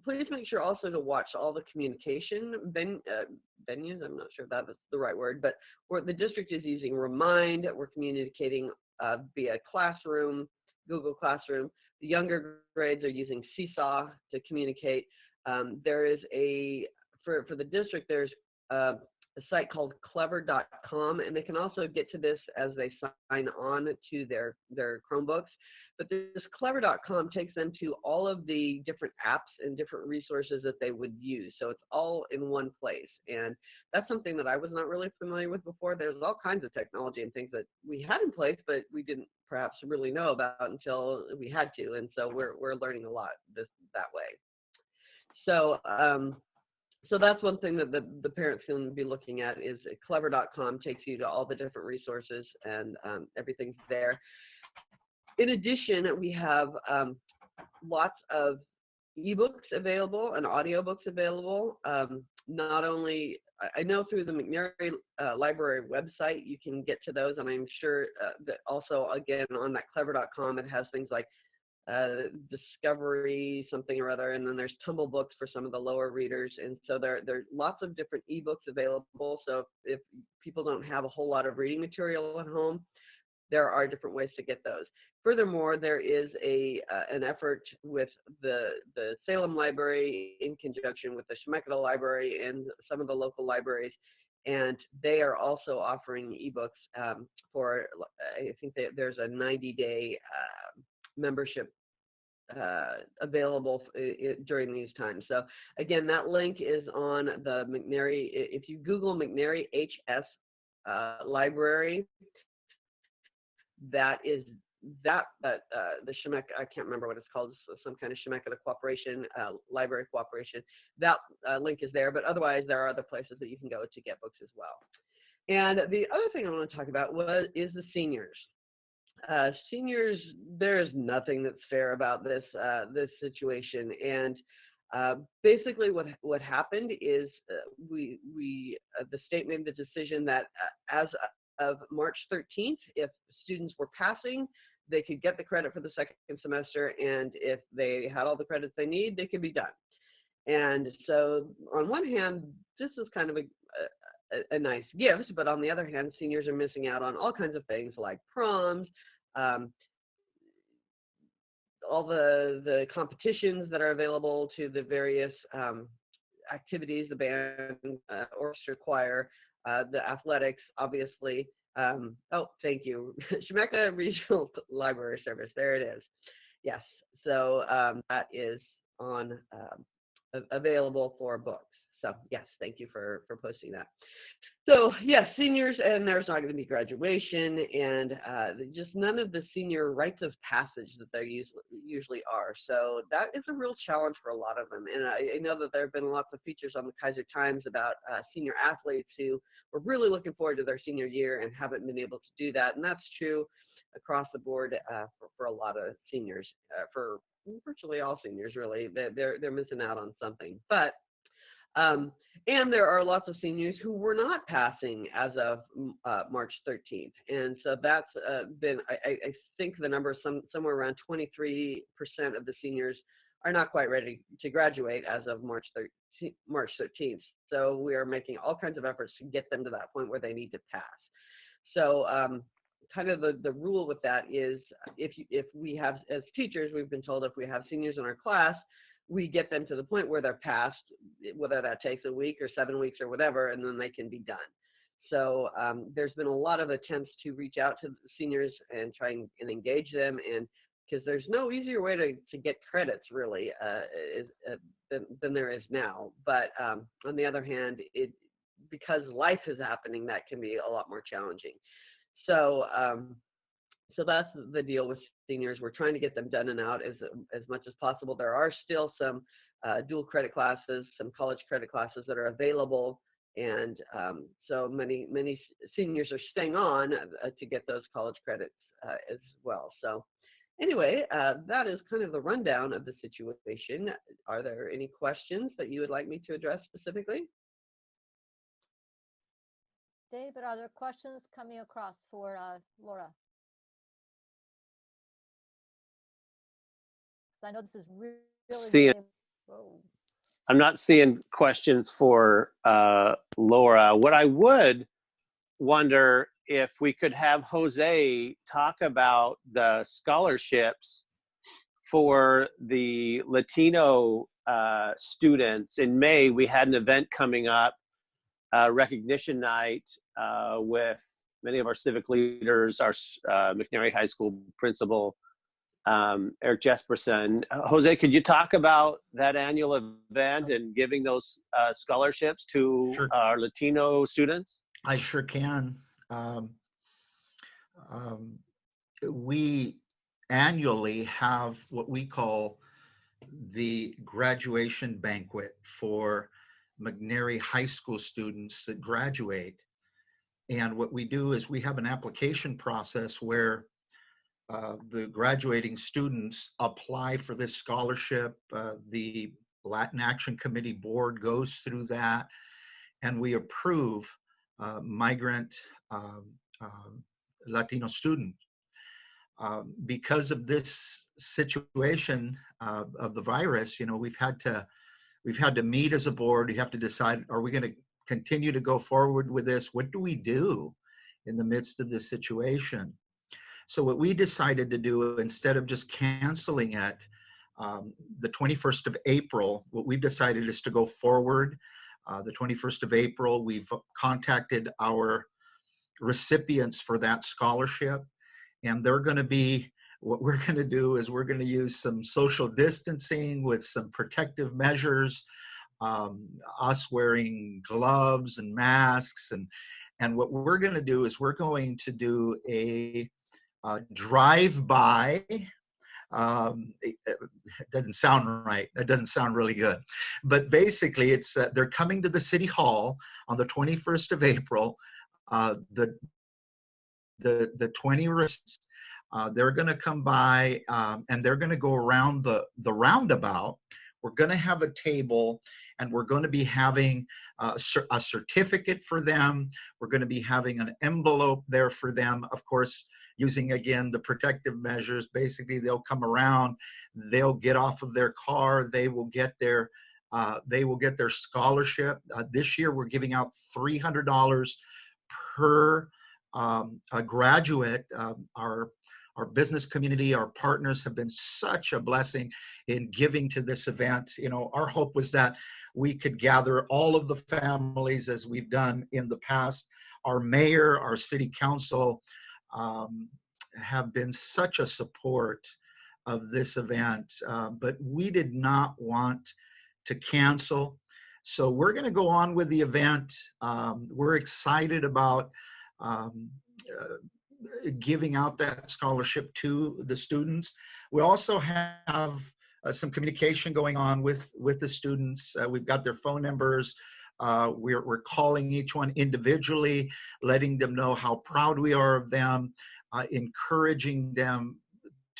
please make sure also to watch all the communication venues. I'm not sure if that is the right word, but where the district is using Remind, we're communicating via Classroom, Google Classroom. The younger grades are using Seesaw to communicate. There is for the district, there's a site called clever.com, and they can also get to this as they sign on to their Chromebooks. But this clever.com takes them to all of the different apps and different resources that they would use. So it's all in one place. And that's something that I was not really familiar with before. There's all kinds of technology and things that we had in place, but we didn't perhaps really know about until we had to. And so we're learning a lot that way. So so that's one thing that the parents can be looking at is clever.com takes you to all the different resources and everything's there. In addition, we have lots of ebooks available and audiobooks available. Not only, I know through the McNary Library website, you can get to those, and I'm sure that also, again, on that clever.com, it has things like Discovery something or other, and then there's Tumble Books for some of the lower readers, and so there are lots of different ebooks available. So if people don't have a whole lot of reading material at home, there are different ways to get those. Furthermore, there is an effort with the Salem Library in conjunction with the Chemeketa Library and some of the local libraries, and they are also offering ebooks for, I think there's a 90-day membership available during these times. So again, that link is on the McNary. If you Google McNary HS Library, that is the Chemeketa, I can't remember what it's called, some kind of Chemeketa cooperation, library cooperation. That link is there, but otherwise there are other places that you can go to get books as well. And the other thing I want to talk about is the seniors. Seniors, there's nothing that's fair about this situation, and basically what happened is the state made the decision that as of March 13th, if students were passing, they could get the credit for the second semester, and if they had all the credits they need, they could be done. And so on one hand, this is kind of a nice gift, but on the other hand, seniors are missing out on all kinds of things like proms, all the competitions that are available to the various activities, the band, orchestra, choir, the athletics, obviously. Oh, thank you. Chemeketa Regional Library Service, there it is. Yes, so that is on available for books. So yes, thank you for posting that. So yes, seniors, and there's not going to be graduation, and just none of the senior rites of passage that there usually are. So that is a real challenge for a lot of them. And I know that there have been lots of features on the Keizer Times about senior athletes who were really looking forward to their senior year and haven't been able to do that. And that's true across the board for a lot of seniors, for virtually all seniors, really. They're missing out on something. But and there are lots of seniors who were not passing as of March 13th. And so that's been, I think the number is somewhere around 23% of the seniors are not quite ready to graduate as of March 13th. So we are making all kinds of efforts to get them to that point where they need to pass. So kind of the rule with that is if we have, as teachers, we've been told if we have seniors in our class, we get them to the point where they're passed, whether that takes a week or 7 weeks or whatever, and then they can be done. So there's been a lot of attempts to reach out to the seniors and try and engage them, and because there's no easier way to get credits really than there is now. But on the other hand, because life is happening, that can be a lot more challenging. So so that's the deal with seniors. We're trying to get them done and out as much as possible. There are still some dual credit classes, some college credit classes that are available, and so many seniors are staying on to get those college credits as well. So anyway, that is kind of the rundown of the situation. Are there any questions that you would like me to address specifically? David, are there questions coming across for Laura? I know this is really I'm not seeing questions for Laura. What I would wonder if we could have Jose talk about the scholarships for the Latino students. In May, we had an event coming up recognition night with many of our civic leaders, our McNary High School principal, Eric Jesperson. Jose, could you talk about that annual event and giving those scholarships to Sure. our Latino students? I sure can. We annually have what we call the graduation banquet for McNary High School students that graduate. And what we do is we have an application process where the graduating students apply for this scholarship. The Latin Action Committee board goes through that, and we approve migrant Latino students. Because of this situation of the virus, we've had to meet as a board. We have to decide: are we going to continue to go forward with this? What do we do in the midst of this situation? So what we decided to do, instead of just canceling it, the 21st of April, what we've decided is to go forward. The 21st of April, we've contacted our recipients for that scholarship, and they're going to be, what we're going to do is we're going to use some social distancing with some protective measures, us wearing gloves and masks, and what we're going to do is we're going to do a drive-by. It doesn't sound right. It doesn't sound really good. But basically, it's they're coming to the City Hall on the 21st of April. The 20 they're going to come by and they're going to go around the roundabout. We're going to have a table, and we're going to be having a certificate for them. We're going to be having an envelope there for them, of course, using, again, the protective measures. Basically, they'll come around, they'll get off of their car, they will get their scholarship. This year, we're giving out $300 per a graduate. Our business community, our partners have been such a blessing in giving to this event. Our hope was that we could gather all of the families as we've done in the past. Our mayor, our city council have been such a support of this event, but we did not want to cancel. So we're going to go on with the event. We're excited about giving out that scholarship to the students. We also have some communication going on with the students. We've got their phone numbers. We're calling each one individually, letting them know how proud we are of them, encouraging them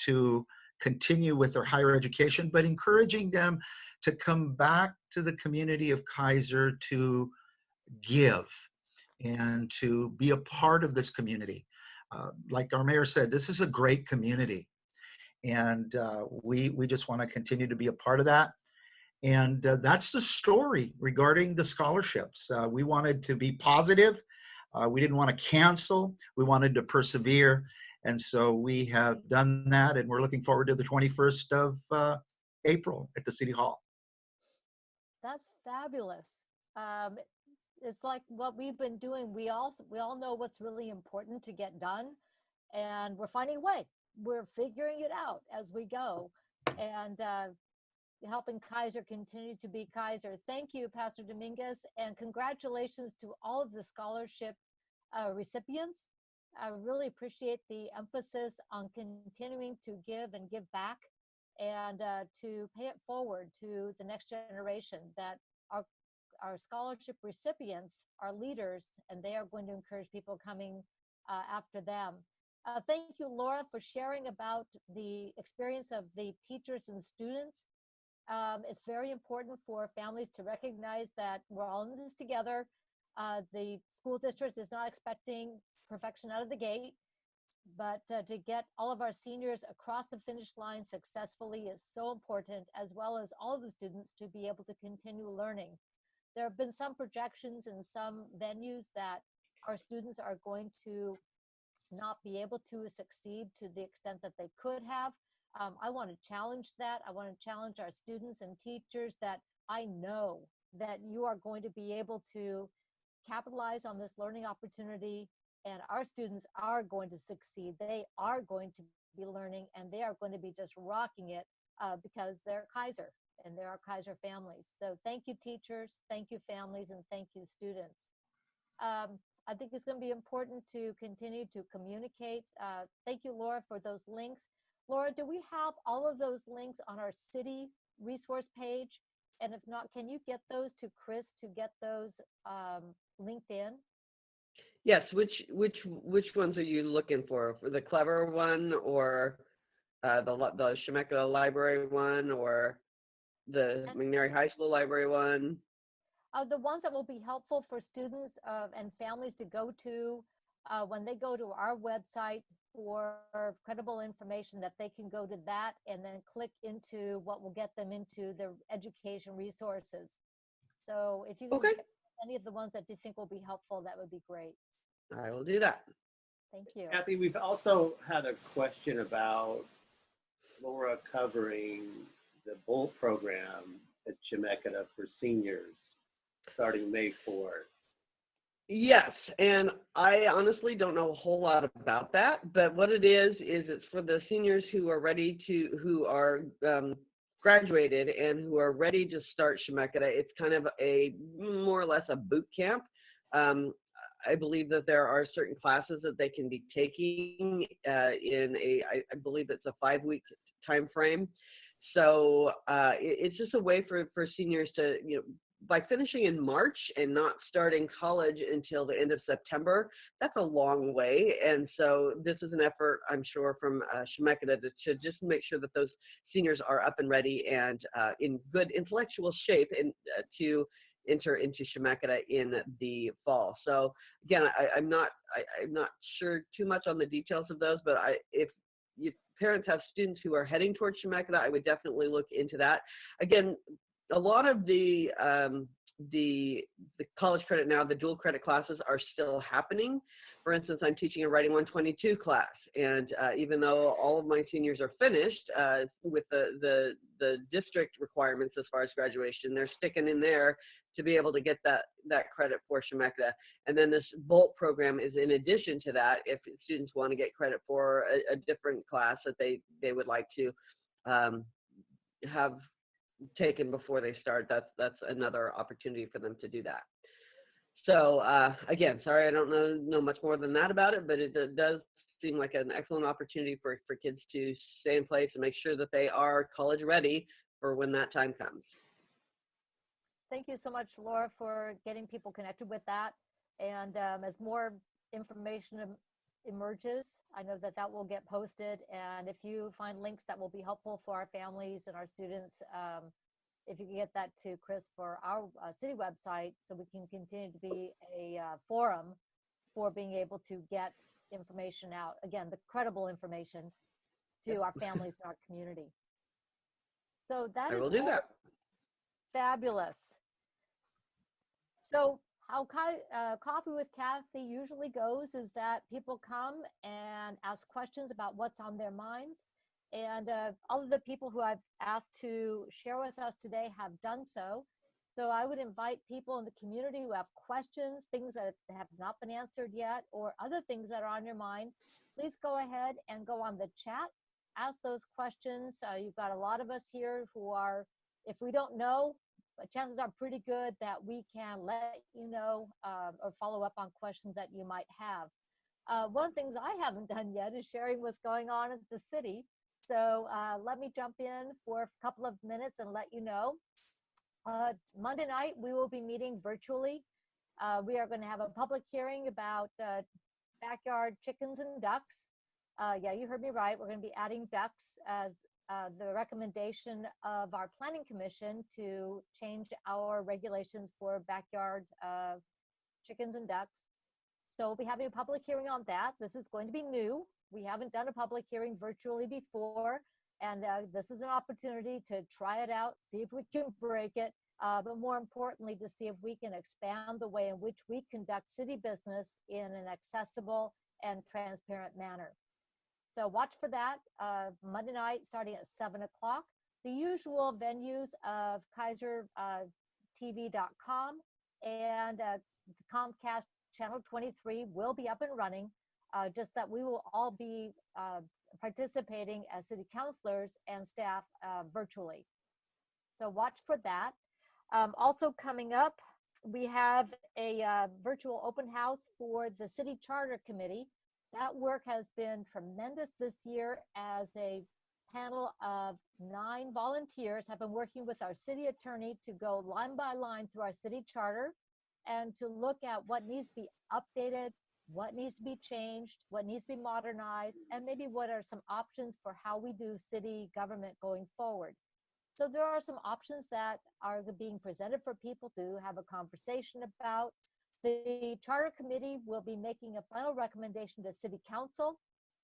to continue with their higher education, but encouraging them to come back to the community of Keizer to give and to be a part of this community. Like our mayor said, this is a great community, and we just want to continue to be a part of that. And that's the story regarding the scholarships. We wanted to be positive. We didn't want to cancel. We wanted to persevere. And so we have done that, and we're looking forward to the 21st of April at the City Hall. That's fabulous. It's like what we've been doing. We all know what's really important to get done, and we're finding a way. We're figuring it out as we go, and helping Keizer continue to be Keizer. Thank you, Pastor Dominguez, and congratulations to all of the scholarship recipients. I really appreciate the emphasis on continuing to give and give back, and to pay it forward to the next generation, that our scholarship recipients are leaders, and they are going to encourage people coming after them. Thank you, Laura, for sharing about the experience of the teachers and students. It's very important for families to recognize that we're all in this together. The school district is not expecting perfection out of the gate, but to get all of our seniors across the finish line successfully is so important, as well as all of the students to be able to continue learning. There have been some projections in some venues that our students are going to not be able to succeed to the extent that they could have. I want to challenge that. I want to challenge our students and teachers that I know that you are going to be able to capitalize on this learning opportunity, and our students are going to succeed. They are going to be learning, and they are going to be just rocking it because they're Keizer and they're our Keizer families. So thank you, teachers, thank you, families, and thank you, students. I think it's going to be important to continue to communicate. Thank you, Laura, for those links. Laura, do we have all of those links on our city resource page? And if not, can you get those to Chris to get those linked in? Yes. Which ones are you looking for? For the Clever one, or the Chemeketa Library one, or the McNary High School Library one? The ones that will be helpful for students and families to go to when they go to our website for credible information, that they can go to that and then click into what will get them into the education resources. So if you can get any of the ones that you think will be helpful, that would be great. I will do that. Thank you. Kathy, we've also had a question about Laura covering the BOLT program at Chemeketa for seniors starting May 4th. Yes, and I honestly don't know a whole lot about that, but what it is it's for the seniors who are who are graduated and who are ready to start Chemeketa. It's kind of a more or less a boot camp. I believe that there are certain classes that they can be taking I believe it's a 5-week time frame. So it's just a way for seniors to, by finishing in March and not starting college until the end of September, that's a long way. And so this is an effort, I'm sure, from Chemeketa to just make sure that those seniors are up and ready and in good intellectual shape and to enter into Chemeketa in the fall. So again, I'm not sure too much on the details of those, but if parents have students who are heading towards Chemeketa, I would definitely look into that. Again, a lot of the college credit now, the dual credit classes are still happening. For instance, I'm teaching a Writing 122 class, and even though all of my seniors are finished with the district requirements as far as graduation, they're sticking in there to be able to get that credit for Chemeketa. And then this BOLT program is in addition to that, if students want to get credit for a different class that they would like to have taken before they start. That's another opportunity for them to do that. So again, sorry, I don't know much more than that about it, but it does seem like an excellent opportunity for kids to stay in place and make sure that they are college ready for when that time comes. Thank you so much, Laura, for getting people connected with that. And as more information emerges, I know that will get posted. And if you find links that will be helpful for our families and our students, if you can get that to Chris for our city website, so we can continue to be a forum for being able to get information out, again, the credible information to our families and our community. So that I is will do that. Fabulous. So how Coffee with Kathy usually goes is that people come and ask questions about what's on their minds. And all of the people who I've asked to share with us today have done so. So I would invite people in the community who have questions, things that have not been answered yet, or other things that are on your mind. Please go ahead and go on the chat, ask those questions. You've got a lot of us here who are, if we don't know, but chances are pretty good that we can let you know or follow up on questions that you might have. One of the things I haven't done yet is sharing what's going on at the city. So let me jump in for a couple of minutes and let you know. Monday night, we will be meeting virtually. We are going to have a public hearing about backyard chickens and ducks. Yeah, you heard me right. We're going to be adding ducks as the recommendation of our planning commission to change our regulations for backyard chickens and ducks. So we'll be having a public hearing on that. This is going to be new. We haven't done a public hearing virtually before, and this is an opportunity to try it out, see if we can break it, but more importantly, to see if we can expand the way in which we conduct city business in an accessible and transparent manner. So watch for that Monday night starting at 7 o'clock. The usual venues of KeizerTV.com and Comcast Channel 23 will be up and running, just that we will all be participating as city councilors and staff virtually. So watch for that. Also coming up, we have a virtual open house for the City Charter Committee. That work has been tremendous this year, as a panel of 9 volunteers have been working with our city attorney to go line by line through our city charter and to look at what needs to be updated, what needs to be changed, what needs to be modernized, and maybe what are some options for how we do city government going forward. So there are some options that are being presented for people to have a conversation about. The Charter Committee will be making a final recommendation to City Council.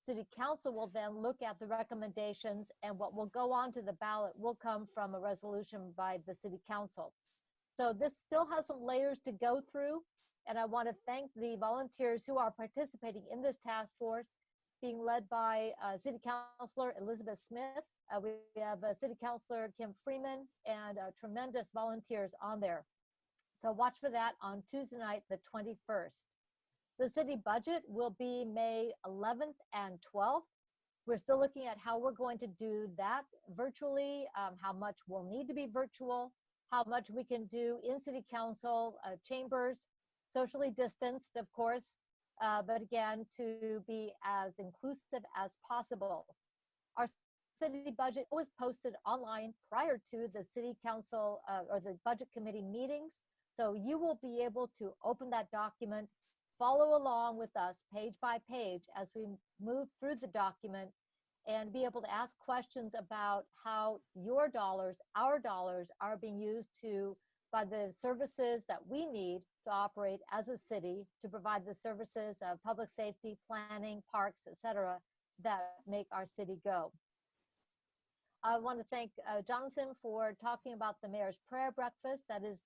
City Council will then look at the recommendations, and what will go on to the ballot will come from a resolution by the City Council. So this still has some layers to go through, and I want to thank the volunteers who are participating in this task force, being led by City Councilor Elizabeth Smith. We have City Councilor Kim Freeman, and tremendous volunteers on there. So watch for that on Tuesday night, the 21st. The city budget will be May 11th and 12th. We're still looking at how we're going to do that virtually, how much will need to be virtual, how much we can do in City Council chambers, socially distanced, of course, but again, to be as inclusive as possible. Our city budget was posted online prior to the City Council or the Budget Committee meetings. So you will be able to open that document, follow along with us page by page as we move through the document, and be able to ask questions about how your dollars, our dollars, are being used to by the services that we need to operate as a city, to provide the services of public safety, planning, parks, etc., that make our city go. I want to thank Jonathan for talking about the Mayor's Prayer Breakfast that is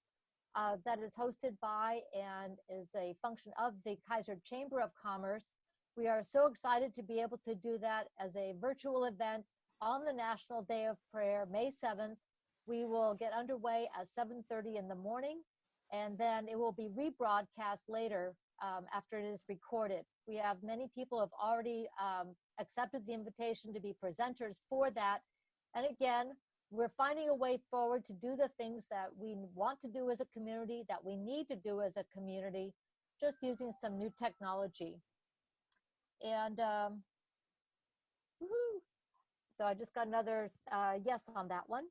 hosted by and is a function of the Keizer Chamber of Commerce. We are so excited to be able to do that as a virtual event on the National Day of Prayer, May 7th. We will get underway at 7:30 in the morning, and then it will be rebroadcast later after it is recorded. We have many people who have already accepted the invitation to be presenters for that. And again, we're finding a way forward to do the things that we want to do as a community, that we need to do as a community, just using some new technology. And so I just got another yes on that one.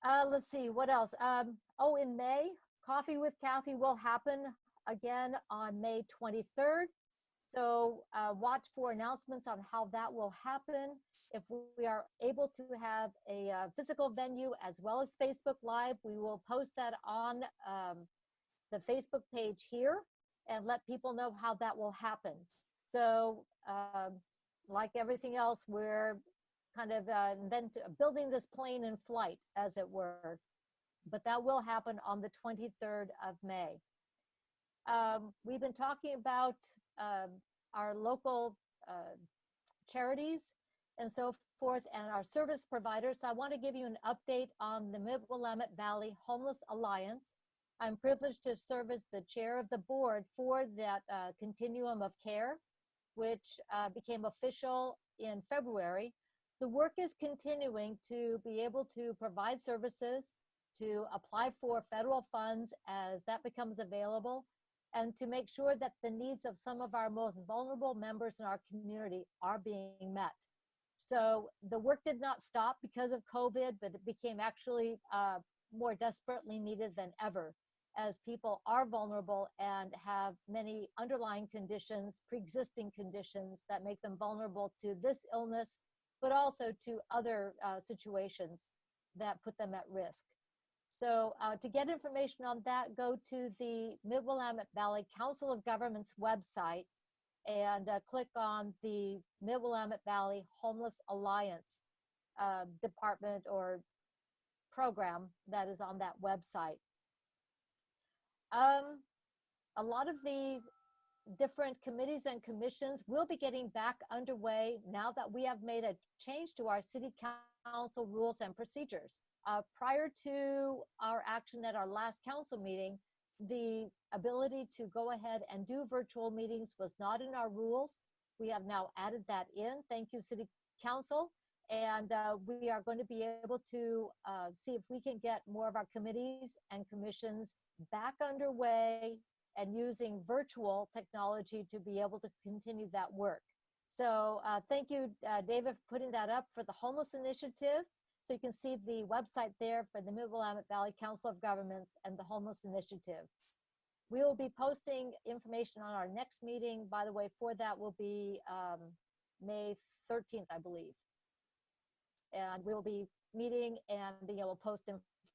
Let's see, what else? In May, Coffee with Cathy will happen again on May 23rd. So watch for announcements on how that will happen. If we are able to have a physical venue as well as Facebook Live, we will post that on the Facebook page here and let people know how that will happen. So like everything else, we're kind of building this plane in flight, as it were. But that will happen on the 23rd of May. We've been talking about our local charities and so forth, and our service providers. So I want to give you an update on the Mid-Willamette Valley Homeless Alliance. I'm privileged to serve as the chair of the board for that continuum of care, which became official in February. The work is continuing to be able to provide services, to apply for federal funds as that becomes available, and to make sure that the needs of some of our most vulnerable members in our community are being met. So the work did not stop because of COVID, but it became actually more desperately needed than ever, as people are vulnerable and have many underlying conditions, pre-existing conditions that make them vulnerable to this illness, but also to other situations that put them at risk. So to get information on that, go to the Mid-Willamette Valley Council of Governments website and click on the Mid-Willamette Valley Homeless Alliance department or program that is on that website. A lot of the different committees and commissions will be getting back underway now that we have made a change to our city council rules and procedures. Prior to our action at our last council meeting, the ability to go ahead and do virtual meetings was not in our rules. We have now added that in. Thank you, City Council. And we are going to be able to see if we can get more of our committees and commissions back underway and using virtual technology to be able to continue that work. So thank you, David, for putting that up for the homeless initiative. So you can see the website there for the Mid-Willamette Valley Council of Governments and the homeless initiative. We will be posting information on our next meeting. By the way, for that will be May 13th, I believe. And we'll be meeting and being able to post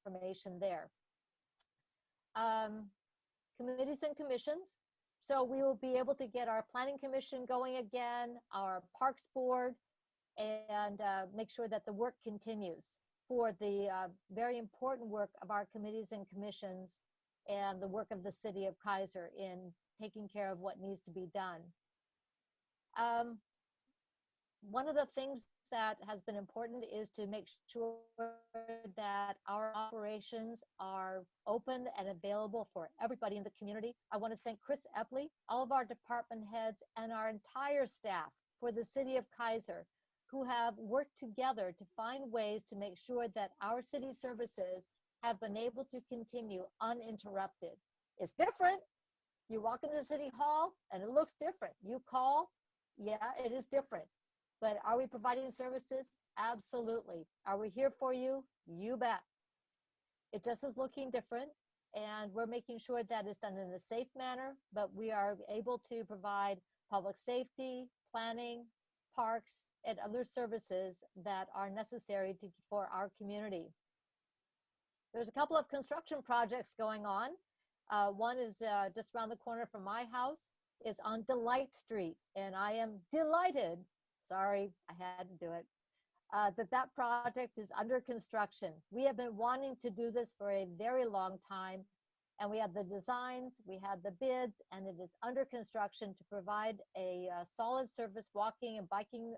information there. Committees and commissions. So we will be able to get our Planning Commission going again, our Parks Board, and make sure that the work continues for the very important work of our committees and commissions and the work of the City of Keizer in taking care of what needs to be done. One of the things that has been important is to make sure that our operations are open and available for everybody in the community. I want to thank Chris Epley, all of our department heads, and our entire staff for the City of Keizer, who have worked together to find ways to make sure that our city services have been able to continue uninterrupted. It's different. You walk into City Hall and it looks different. You call, yeah, it is different. But are we providing services? Absolutely. Are we here for you? You bet. It just is looking different, and we're making sure that it's done in a safe manner, but we are able to provide public safety, planning, parks, and other services that are necessary for our community. There's a couple of construction projects going on. One is just around the corner from my house. It's on Delight Street, and I am delighted, sorry, I had to do it, that project is under construction. We have been wanting to do this for a very long time, and we have the designs, we have the bids, and it is under construction to provide a solid surface walking and biking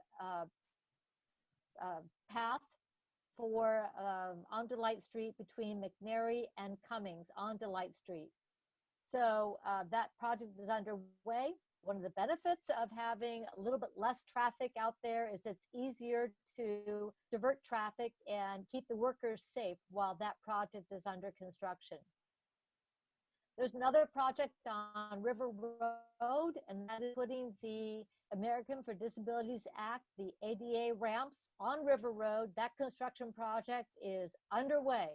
path for on Delight Street between McNary and Cummings on Delight Street. So that project is underway. One of the benefits of having a little bit less traffic out there is it's easier to divert traffic and keep the workers safe while that project is under construction. There's another project on River Road, and that is putting the American for Disabilities Act, the ADA ramps on River Road. That construction project is underway.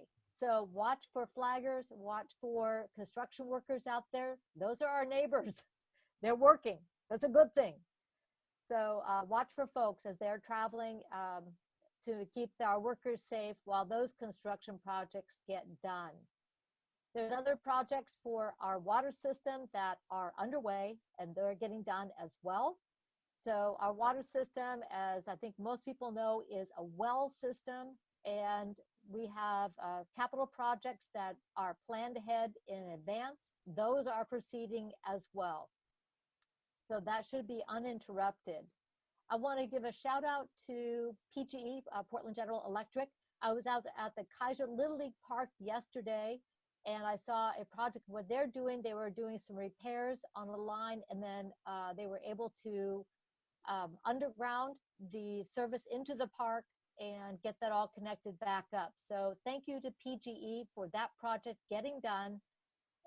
So watch for flaggers, watch for construction workers out there. Those are our neighbors. They're working. That's a good thing. So watch for folks as they're traveling to keep our workers safe while those construction projects get done. There's other projects for our water system that are underway, and they're getting done as well. So our water system, as I think most people know, is a well system, and we have capital projects that are planned ahead in advance. Those are proceeding as well. So that should be uninterrupted. I want to give a shout out to PGE, Portland General Electric. I was out at the Keizer Little League Park yesterday, and I saw a project what they're doing. They were doing some repairs on the line, and then they were able to underground the service into the park and get that all connected back up. So thank you to PGE for that project getting done.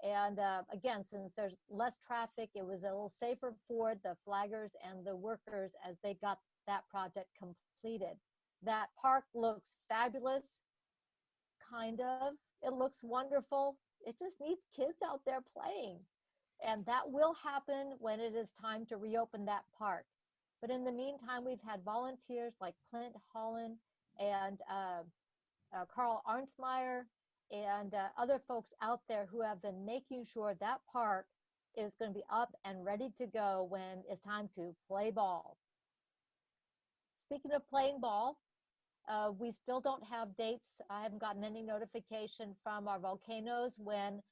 And again, since there's less traffic, it was a little safer for the flaggers and the workers as they got that project completed. That park looks fabulous, kind of. It looks wonderful. It just needs kids out there playing. And that will happen when it is time to reopen that park. But in the meantime, we've had volunteers like Clint Holland and Carl Arnsmeyer and other folks out there who have been making sure that park is going to be up and ready to go when it's time to play ball. Speaking of playing ball, we still don't have dates. I haven't gotten any notification from our volcanoes when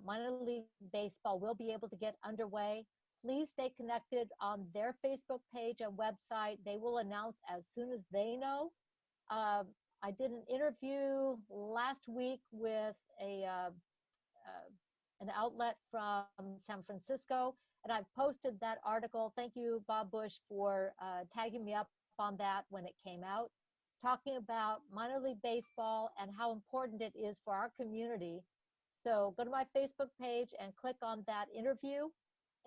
minor league baseball will be able to get underway. Please stay connected on their Facebook page and website. They will announce as soon as they know. I did an interview last week with a an outlet from San Francisco. And I've posted that article. Thank you, Bob Bush, for tagging me up on that when it came out, talking about minor league baseball and how important it is for our community. So go to my Facebook page and click on that interview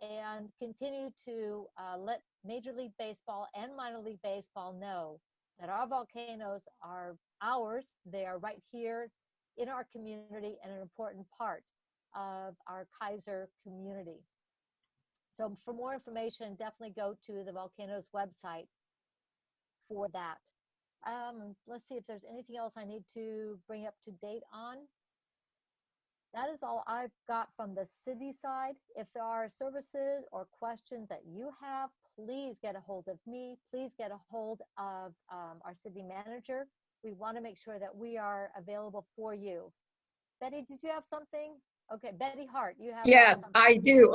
and continue to let Major League Baseball and minor league baseball know that our volcanoes are ours. They are right here in our community and an important part of our Keizer community. So for more information, definitely go to the Volcanoes website for that. Let's see if there's anything else I need to bring up to date on. That is all I've got from the city side. If there are services or questions that you have, please get a hold of me. Please get a hold of our city manager. We want to make sure that we are available for you. Betty, did you have something? Okay, Betty Hart, you have Yes, something. I do.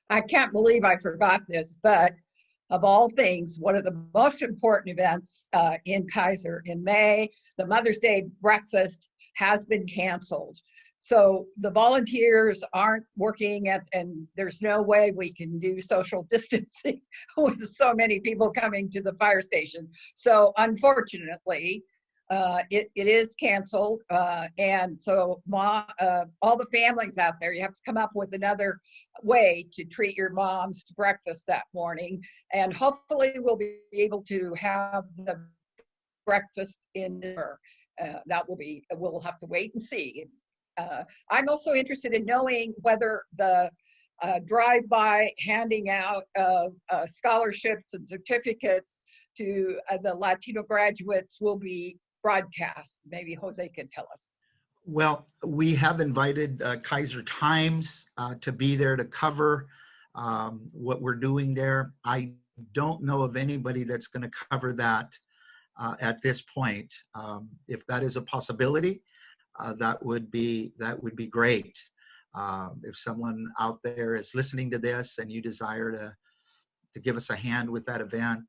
I can't believe I forgot this, but of all things, one of the most important events in Keizer in May, the Mother's Day breakfast has been canceled. So the volunteers aren't working and there's no way we can do social distancing with so many people coming to the fire station. So unfortunately, it is canceled. And so all the families out there, you have to come up with another way to treat your moms to breakfast that morning. And hopefully we'll be able to have the breakfast in Denver. We'll have to wait and see. I'm also interested in knowing whether the drive-by handing out of scholarships and certificates to the Latino graduates will be broadcast. Maybe Jose can tell us. Well, we have invited Keizer Times to be there to cover what we're doing there. I don't know of anybody that's going to cover that at this point. If that is a possibility, that would be great. If someone out there is listening to this and you desire to give us a hand with that event,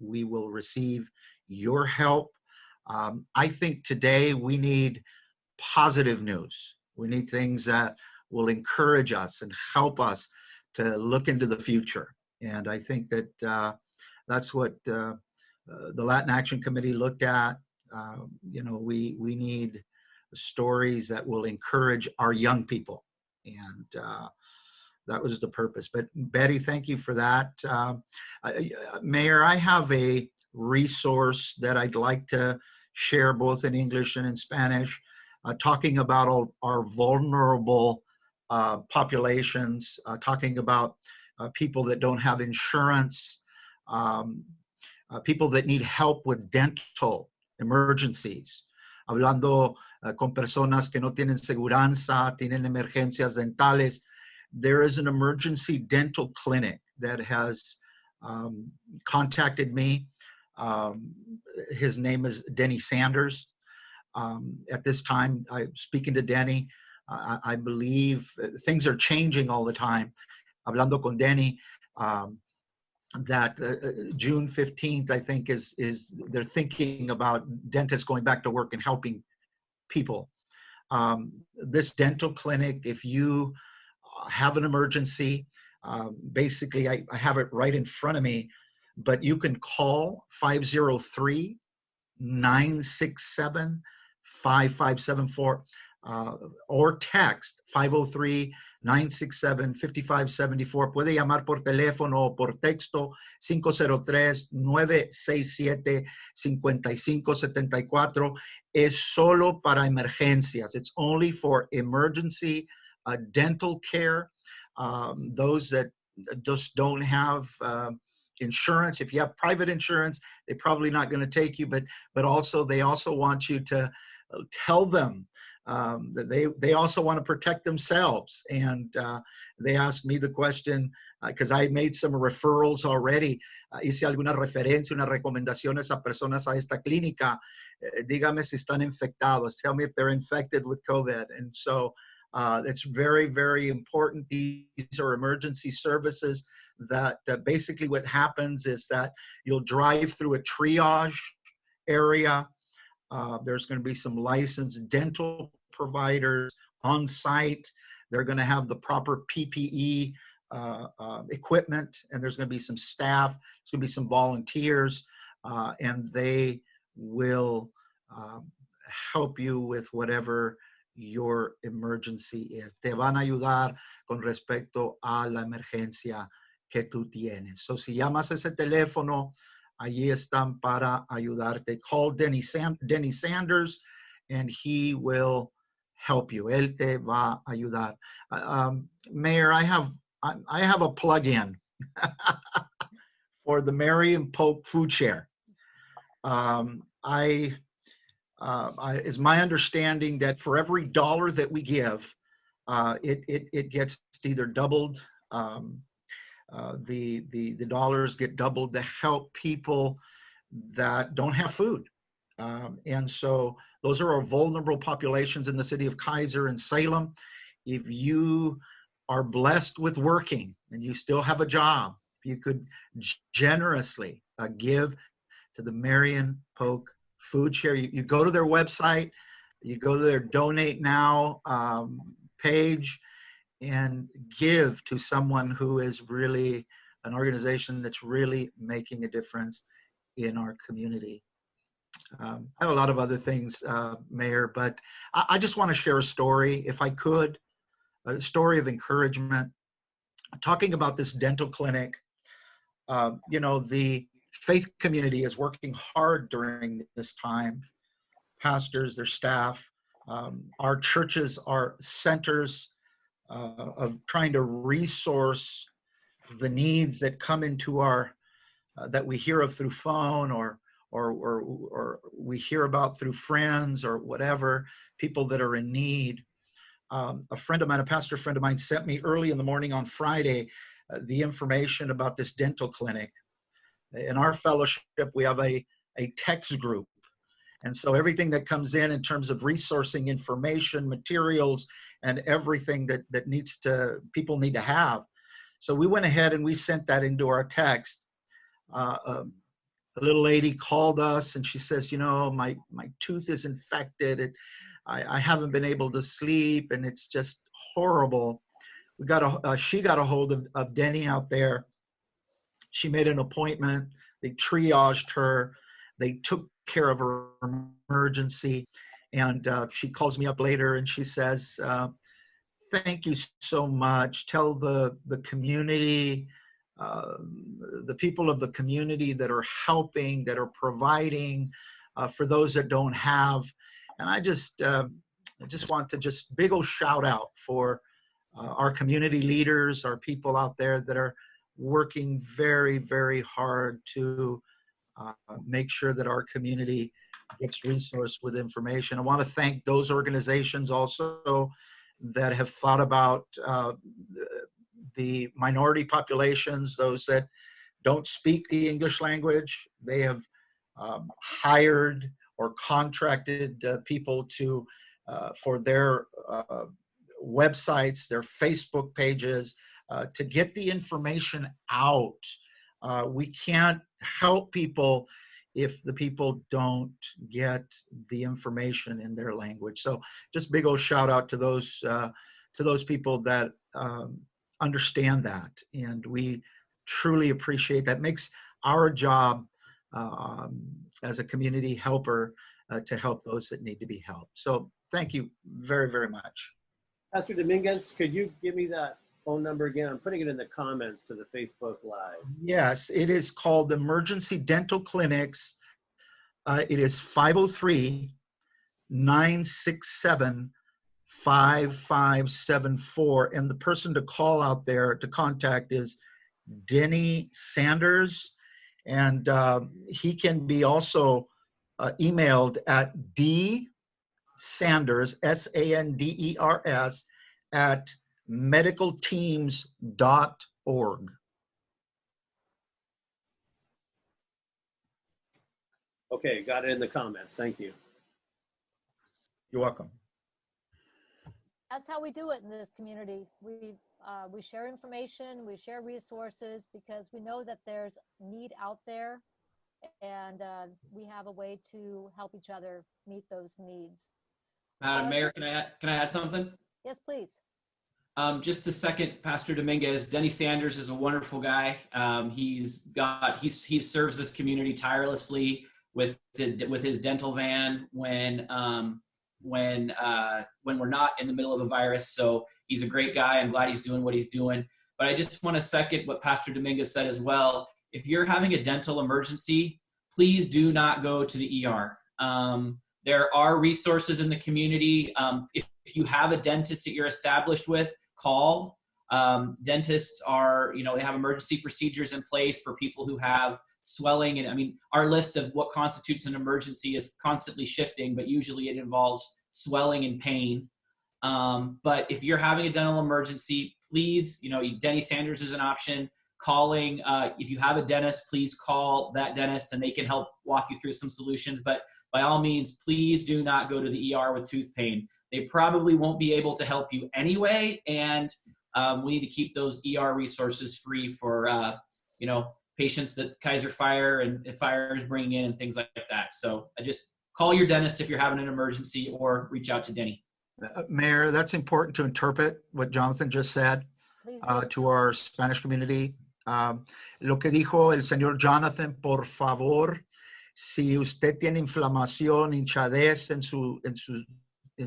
we will receive your help. I think today we need positive news. We need things that will encourage us and help us to look into the future. And I think that that's what the Latin Action Committee looked at. We need stories that will encourage our young people. And that was the purpose. But Betty, thank you for that. Mayor, I have a resource that I'd like to share both in English and in Spanish, talking about our vulnerable populations, talking about people that don't have insurance, people that need help with dental emergencies. Hablando con personas que no tienen seguranza, tienen emergencias dentales. There is an emergency dental clinic that has contacted me. His name is Denny Sanders. At this time, I'm speaking to Denny. I believe things are changing all the time. Hablando con Denny, that June 15th, I think, is they're thinking about dentists going back to work and helping people. This dental clinic, if you have an emergency, basically I have it right in front of me, but you can call 503-967-5574 or text 503-967-5574. Puede llamar por teléfono o por texto 503-967-5574. Es solo para emergencias. It's only for emergency dental care. Those that just don't have insurance. If you have private insurance, they're probably not going to take you, but also they also want you to tell them that they also want to protect themselves. And they asked me the question, because I made some referrals already. Hice alguna referencia, unas recomendaciones a personas a esta clínica. Dígame si están infectados. Tell me if they're infected with COVID. And so it's very, very important. These are emergency services that basically what happens is that you'll drive through a triage area. There's going to be some licensed dental providers on site. They're going to have the proper PPE equipment, and there's going to be some staff. There's going to be some volunteers, and they will help you with whatever your emergency is. Te van a ayudar con respecto a la emergencia que tú tienes. So, si llamas a ese teléfono, allí están para ayudarte. Call Denny Sanders, and he will help you. Él te va a ayudar. Mayor, I have a plug-in for the Marion Polk Food Share. It's my understanding that for every dollar that we give, it gets either doubled. The dollars get doubled to help people that don't have food. And so those are our vulnerable populations in the city of Keizer and Salem. If you are blessed with working and you still have a job, if you could generously give to the Marion Polk Food Share. You go to their website, you go to their Donate Now page, and give to someone who is really an organization that's really making a difference in our community. I have a lot of other things, Mayor, but I just want to share a story, if I could, a story of encouragement. Talking about this dental clinic, the faith community is working hard during this time. Pastors, their staff, our churches are centers of trying to resource the needs that come into our, that we hear of through phone or we hear about through friends or whatever, people that are in need. A friend of mine, a pastor friend of mine, sent me early in the morning on Friday the information about this dental clinic. In our fellowship, we have a text group. And so everything that comes in terms of resourcing information, materials, and everything that people need to have. So we went ahead and we sent that into our text. A little lady called us and she says, my tooth is infected. I haven't been able to sleep and it's just horrible. She got a hold of Denny out there. She made an appointment. They triaged her. They took care of her emergency. And she calls me up later and she says, thank you so much. Tell the community, the people of the community that are helping, that are providing for those that don't have. And I just want to big old shout out for our community leaders, our people out there that are working very, very hard to make sure that our community gets resourced with information. I want to thank those organizations also that have thought about the minority populations, those that don't speak the English language. They have hired or contracted people to for their websites, their Facebook pages, to get the information out. We can't help people if the people don't get the information in their language. So just big old shout out to those people that understand that. And we truly appreciate that. Makes our job as a community helper to help those that need to be helped. So thank you very, very much. Pastor Dominguez, could you give me that phone number again? I'm putting it in the comments to the Facebook Live. Yes, it is called Emergency Dental Clinics. It is 503-967-5574. And the person to call out there to contact is Denny Sanders. And he can be also emailed at dsanders, SANDERS, at medicalteams.org. Okay, got it in the comments. Thank you. You're welcome. That's how we do it in this community. We share information, we share resources because we know that there's need out there, and we have a way to help each other meet those needs. Madam Mayor, can I add something? Yes, please. Just to second Pastor Dominguez, Denny Sanders is a wonderful guy. He serves this community tirelessly with his dental van when we're not in the middle of a virus. So he's a great guy. I'm glad he's doing what he's doing. But I just want to second what Pastor Dominguez said as well. If you're having a dental emergency, please do not go to the ER. There are resources in the community. If you have a dentist that you're established with, call. Dentists are, they have emergency procedures in place for people who have swelling. And I mean, our list of what constitutes an emergency is constantly shifting, but usually it involves swelling and pain. But if you're having a dental emergency, please, Denny Sanders is an option. Calling, if you have a dentist, please call that dentist and they can help walk you through some solutions. But by all means, please do not go to the ER with tooth pain. They probably won't be able to help you anyway, and we need to keep those ER resources free for patients that Keizer Fire is bringing in and things like that. So just call your dentist if you're having an emergency, or reach out to Denny. Mayor, that's important to interpret what Jonathan just said to our Spanish community. Lo que dijo el señor Jonathan, por favor, si usted tiene inflamación, hinchadez en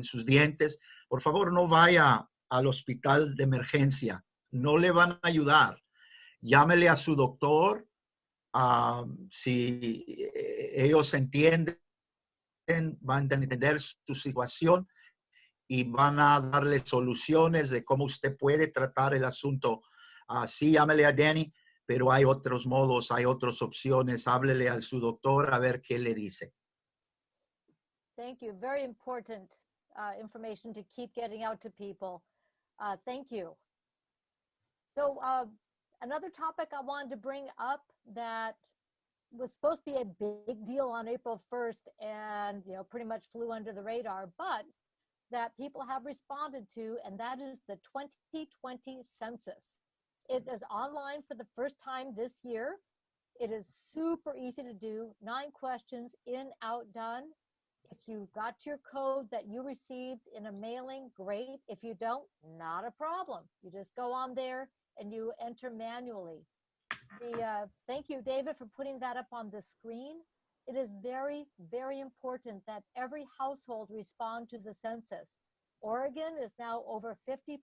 sus dientes, por favor no vaya al hospital de emergencia. No le van a ayudar. Llámele a su doctor. Si ellos entienden, van a entender su situación y van a darle soluciones de cómo usted puede tratar el asunto. Sí, llámele a Danny, pero hay otros modos, hay otras opciones. Háblele a su doctor a ver qué le dice. Thank you. Very important information to keep getting out to people. Thank you. So another topic I wanted to bring up that was supposed to be a big deal on April 1st and pretty much flew under the radar, but that people have responded to, and that is the 2020 census. It is online for the first time this year. It is super easy to do. 9 questions, in, out, done. If you got your code that you received in a mailing, great. If you don't, not a problem. You just go on there and you enter manually. Thank you, David, for putting that up on the screen. It is very, very important that every household respond to the census. Oregon is now over 50%,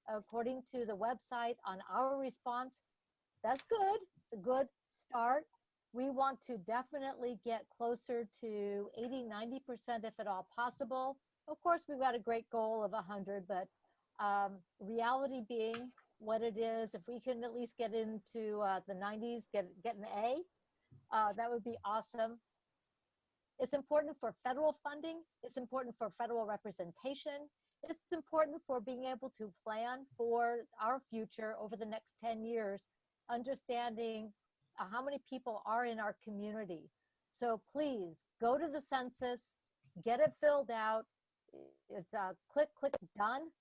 according to the website, on our response. That's good. It's a good start. We want to definitely get closer to 80-90% if at all possible. Of course, we've got a great goal of 100, but reality being what it is, if we can at least get into the 90s, get an A, that would be awesome. It's important for federal funding. It's important for federal representation. It's important for being able to plan for our future over the next 10 years, understanding how many people are in our community. So please go to the census, get it filled out. It's click, done,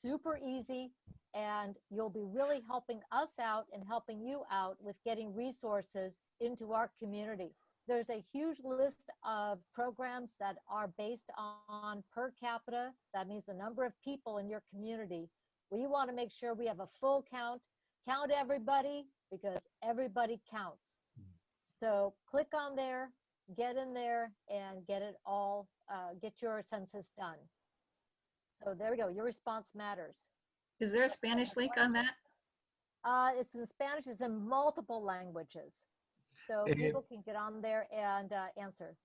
super easy, and you'll be really helping us out and helping you out with getting resources into our community. There's a huge list of programs that are based on per capita. That means the number of people in your community. We want to make sure we have a full count everybody, because everybody counts. So click on there, get in there, and get it all, get your census done. So there we go. Your response matters. Is there a Spanish link on that? It's in Spanish. It's in multiple languages. So people can get on there and answer.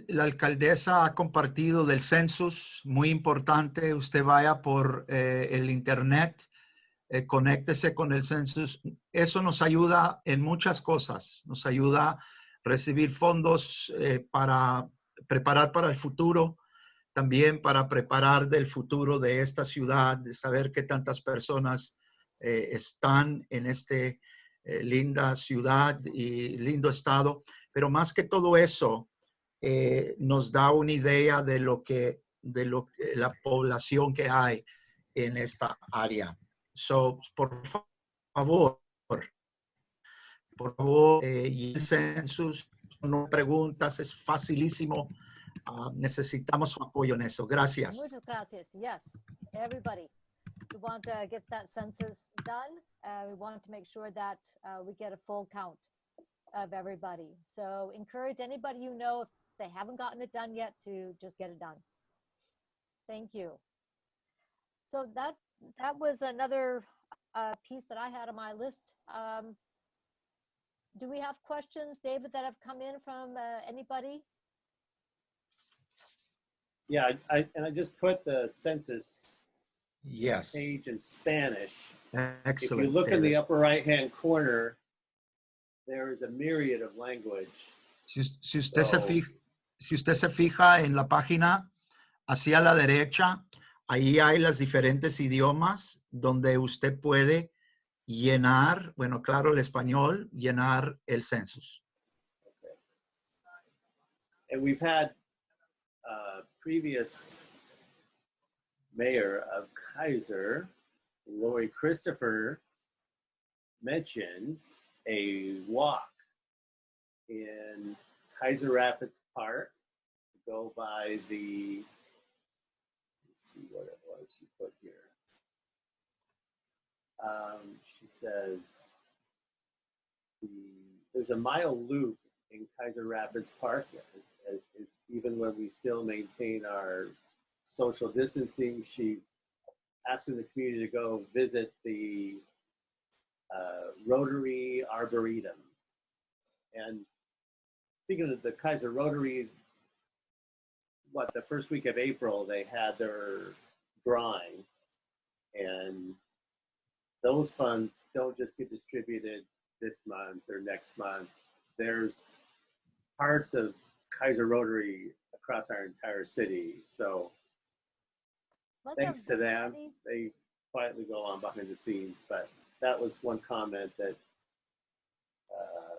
La alcaldesa ha compartido del census, muy importante. Usted vaya por el internet, conéctese con el census. Eso nos ayuda en muchas cosas. Nos ayuda a recibir fondos para preparar para el futuro, también para preparar del futuro de esta ciudad, de saber qué tantas personas están en esta linda ciudad y lindo estado. Pero más que todo eso, nos da una idea de lo que la población que hay en esta área. So, por favor, y el census, no preguntas, es facilísimo. Necesitamos su apoyo en eso. Gracias. Muchas gracias. Yes, everybody. We want to get that census done. We want to make sure that we get a full count of everybody. So encourage anybody you know, if they haven't gotten it done yet, to just get it done. Thank you. So that was another piece that I had on my list. Do we have questions, David, that have come in from anybody? Yeah, I just put the census Yes. page in Spanish. Excellent. If you look in David. the upper right-hand corner, there is a myriad of language. Si usted se fija en la página hacia la derecha, ahí hay los diferentes idiomas donde usted puede llenar, bueno, claro, el español, llenar el census. Okay. And we've had previous mayor of Keizer, Lori Christopher, mentioned a walk in Keizer Rapids Park to go by the, let's see what it was she put here. She says there's a mile loop in Keizer Rapids Park, even when we still maintain our social distancing. She's asking the community to go visit the Rotary Arboretum. And speaking of the Keizer Rotary, the first week of April, they had their drawing. And those funds don't just get distributed this month or next month. There's parts of Keizer Rotary across our entire city. So thanks to them, they quietly go on behind the scenes. But that was one comment that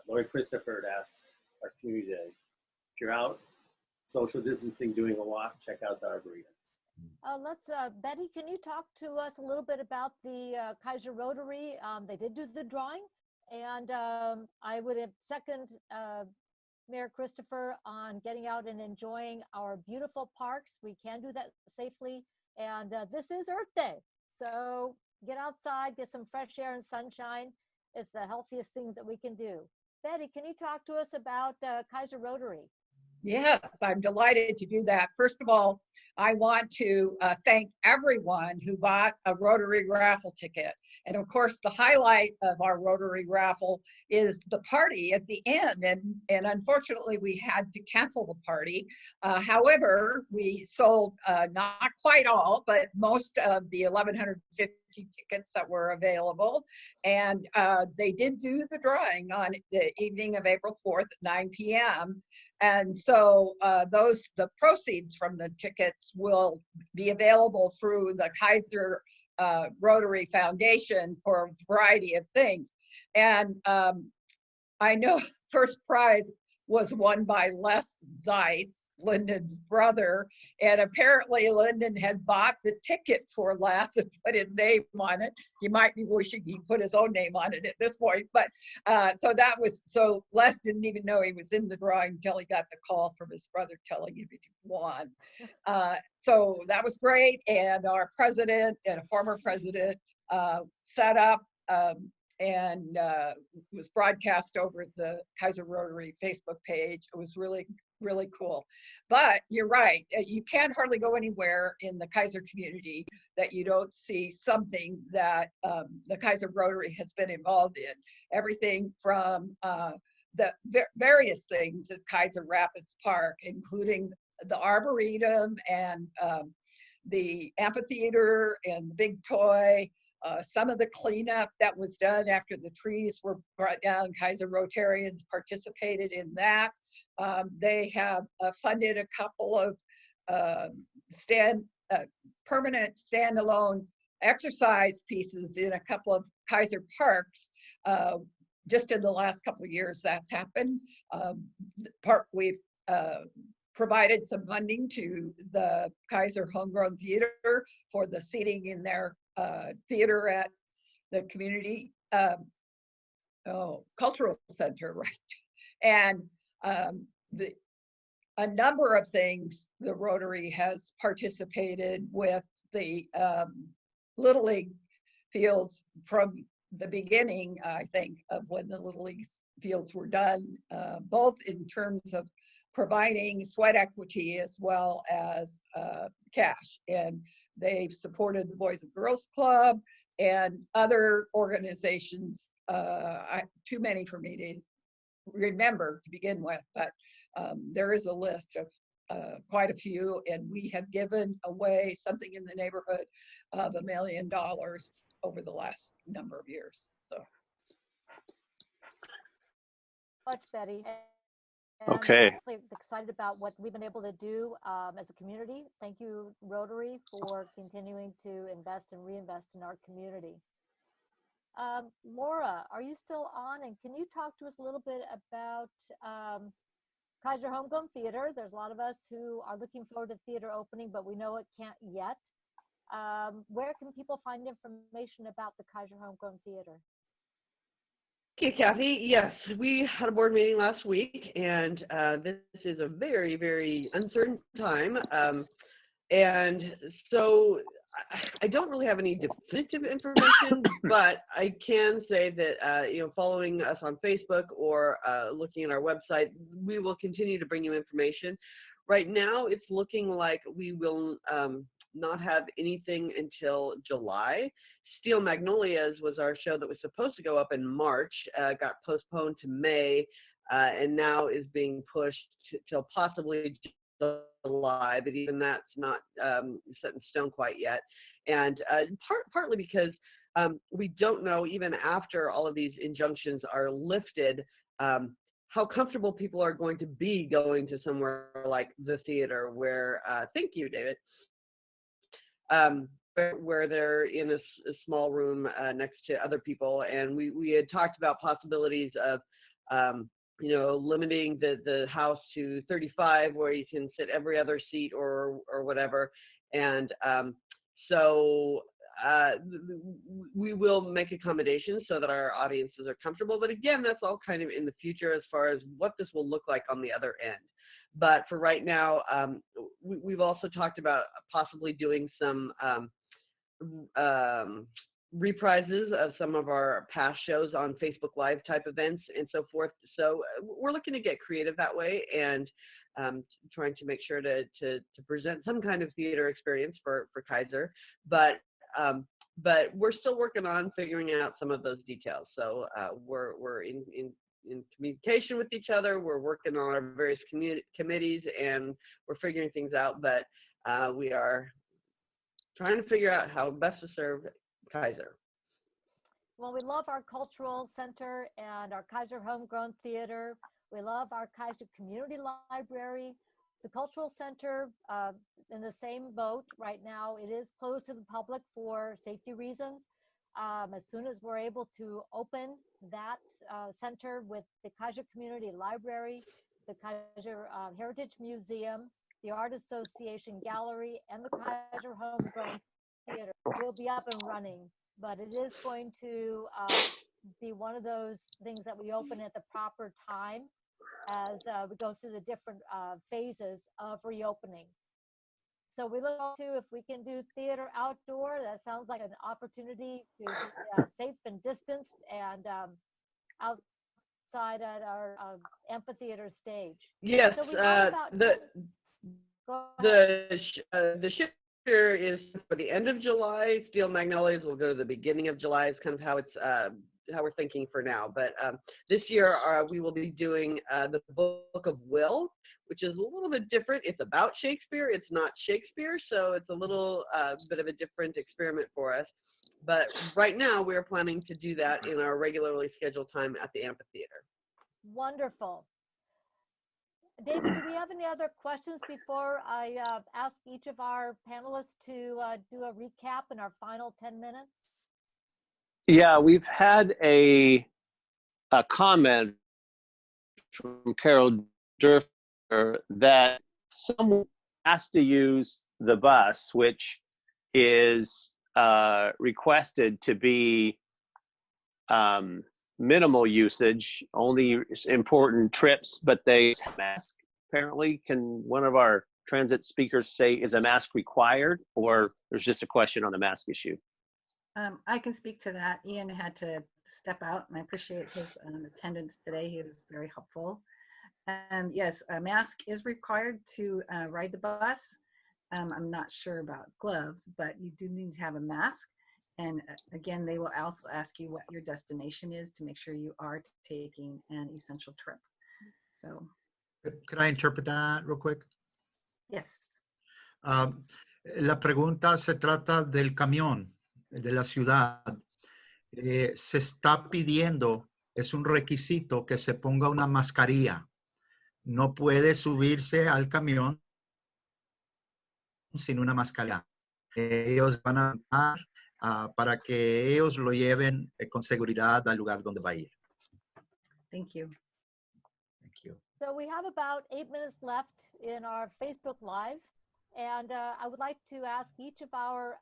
Lori Christopher had asked our community today. If you're out social distancing, doing a walk, check out the Arboretum. Betty, can you talk to us a little bit about the Keizer Rotary? They did do the drawing, and I would second Mayor Christopher on getting out and enjoying our beautiful parks. We can do that safely, and this is Earth Day, so get outside, get some fresh air and sunshine. It's the healthiest thing that we can do. Betty, can you talk to us about Keizer Rotary? Yes, I'm delighted to do that. First of all, I want to thank everyone who bought a Rotary raffle ticket. And of course, the highlight of our Rotary raffle is the party at the end. And unfortunately, we had to cancel the party. However, we sold not quite all, but most of the 1,150 tickets that were available. And they did do the drawing on the evening of April 4th at 9 p.m. And so the proceeds from the tickets will be available through the Keizer Rotary Foundation for a variety of things. And I know first prize was won by Les Zeitz, Lyndon's brother, and apparently Lyndon had bought the ticket for Les and put his name on it. He might be wishing he put his own name on it at this point, but so Les didn't even know he was in the drawing until he got the call from his brother telling him he won. So that was great, and our president and a former president set up and was broadcast over the Keizer Rotary Facebook page. It was really, really cool. But you're right, you can't hardly go anywhere in the Keizer community that you don't see something that the Keizer Rotary has been involved in. Everything from the various things at Keizer Rapids Park, including the Arboretum and the amphitheater and the big toy. Some of the cleanup that was done after the trees were brought down, Keizer Rotarians participated in that. They have funded a couple of permanent standalone exercise pieces in a couple of Keizer parks. Just in the last couple of years, that's happened. We've provided some funding to the Keizer Homegrown Theater for the seating in their theater at the community cultural center, right? And a number of things the Rotary has participated with the Little League fields from the beginning, I think, of when the Little League fields were done, both in terms of providing sweat equity as well as cash. And they've supported the Boys and Girls Club and other organizations, too many for me to remember to begin with, but there is a list of quite a few, and we have given away something in the neighborhood of $1 million over the last number of years. So Much, Betty. And Okay. I'm really excited about what we've been able to do as a community. Thank you, Rotary, for continuing to invest and reinvest in our community. Laura, are you still on? And can you talk to us a little bit about Keizer Homegrown Theater? There's a lot of us who are looking forward to theater opening, but we know it can't yet. Where can people find information about the Keizer Homegrown Theater? Thank you, Kathy. Yes, we had a board meeting last week, and this is a very, very uncertain time. And so I don't really have any definitive information, but I can say that, following us on Facebook or looking at our website, we will continue to bring you information. Right now, it's looking like we will not have anything until July. Steel Magnolias was our show that was supposed to go up in March, got postponed to May, and now is being pushed till possibly July, but even that's not set in stone quite yet. And partly because we don't know, even after all of these injunctions are lifted, how comfortable people are going to be going to somewhere like the theater where, thank you, David, where they're in a small room next to other people. And we had talked about possibilities of limiting the house to 35, where you can sit every other seat or whatever. And so we will make accommodations so that our audiences are comfortable. But again, that's all kind of in the future as far as what this will look like on the other end. But for right now, we've also talked about possibly doing some reprises of some of our past shows on Facebook Live type events and so forth. So we're looking to get creative that way, and trying to make sure to present some kind of theater experience for Keizer. But we're still working on figuring out some of those details. So we're in communication with each other. We're working on our various committees, and we're figuring things out. But we are trying to figure out how best to serve Keizer. Well, we love our cultural center and our Keizer Homegrown Theater. We love our Keizer Community Library. The cultural center, in the same boat right now, it is closed to the public for safety reasons. As soon as we're able to open that center with the Keizer Community Library, the Keizer Heritage Museum, the Art Association Gallery, and the Keizer Homegrown Theater, will be up and running. But it is going to be one of those things that we open at the proper time as we go through the different phases of reopening. So we look to if we can do theater outdoor. That sounds like an opportunity to be safe and distanced and outside at our amphitheater stage. Yes, so we the ship here is for the end of July. Steel Magnolias will go to the beginning of July. Is kind of how it's how we're thinking for now. But this year we will be doing the Book of Will, which is a little bit different. It's about Shakespeare. It's not Shakespeare, so it's a little bit of a different experiment for us. But right now we're planning to do that in our regularly scheduled time at the amphitheater. Wonderful. David, do we have any other questions before I ask each of our panelists to do a recap in our final 10 minutes? Yeah, we've had a comment from Carol Durfer that someone has to use the bus, which is requested to be minimal usage, only important trips, but they mask. Apparently, can one of our transit speakers say, is a mask required, or there's just a question on the mask issue? I can speak to that. Ian had to step out, and I appreciate his attendance today. He was very helpful. Yes, a mask is required to ride the bus. I'm not sure about gloves, but you do need to have a mask. And again, they will also ask you what your destination is to make sure you are taking an essential trip. So, Could I interpret that real quick? yes. La pregunta se trata del camión de la ciudad. Se está pidiendo, es un requisito que se ponga una mascarilla. No puede subirse al camión sin una mascarilla. Ellos van a dar para que ellos lo lleven con seguridad al lugar donde va a ir. Thank you. Thank you. So we have about 8 minutes left in our Facebook Live. And I would like to ask each of our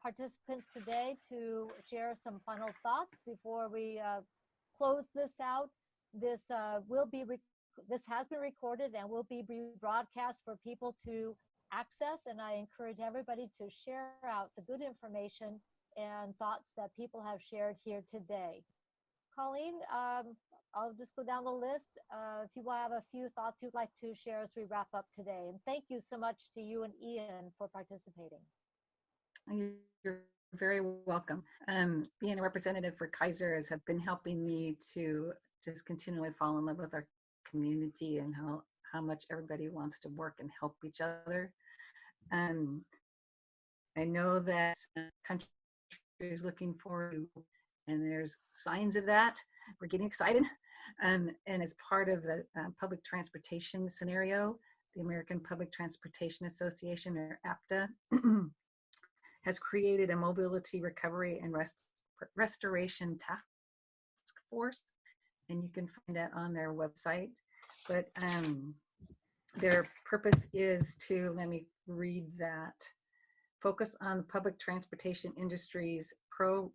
participants today to share some final thoughts before we close this out. This this has been recorded and will be broadcast for people to access. And I encourage everybody to share out the good information and thoughts that people have shared here today. Colleen, I'll just go down the list. If you have a few thoughts you'd like to share as we wrap up today. And thank you so much to you and Ian for participating. You're very welcome. Being a representative for Keizer has been helping me to just continually fall in love with our community and how much everybody wants to work and help each other. I know that country is looking for you, and there's signs of that. We're getting excited. And as part of the public transportation scenario, the American Public Transportation Association, or APTA, has created a mobility recovery and restoration task force. And you can find that on their website. But their purpose is to, let me read that, focus on the public transportation industry's I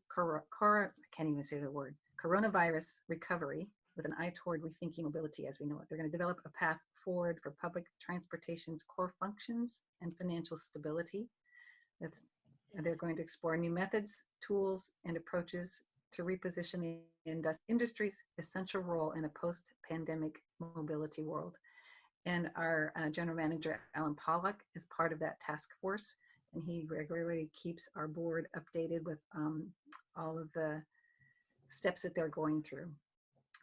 can't even say the word, coronavirus recovery with an eye toward rethinking mobility as we know it. They're going to develop a path forward for public transportation's core functions and financial stability. They're going to explore new methods, tools, and approaches to reposition the industry's essential role in a post-pandemic mobility world. And our general manager, Alan Pollack, is part of that task force, and he regularly keeps our board updated with all of the steps that they're going through.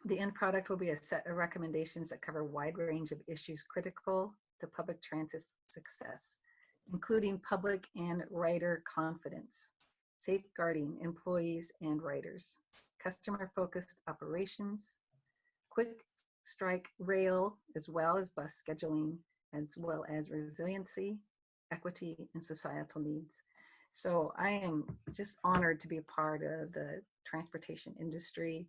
The end product will be a set of recommendations that cover a wide range of issues critical to public transit success, including public and rider confidence, safeguarding employees and riders, customer-focused operations, quick strike rail, as well as bus scheduling, as well as resiliency, equity, and societal needs. So I am just honored to be a part of the transportation industry.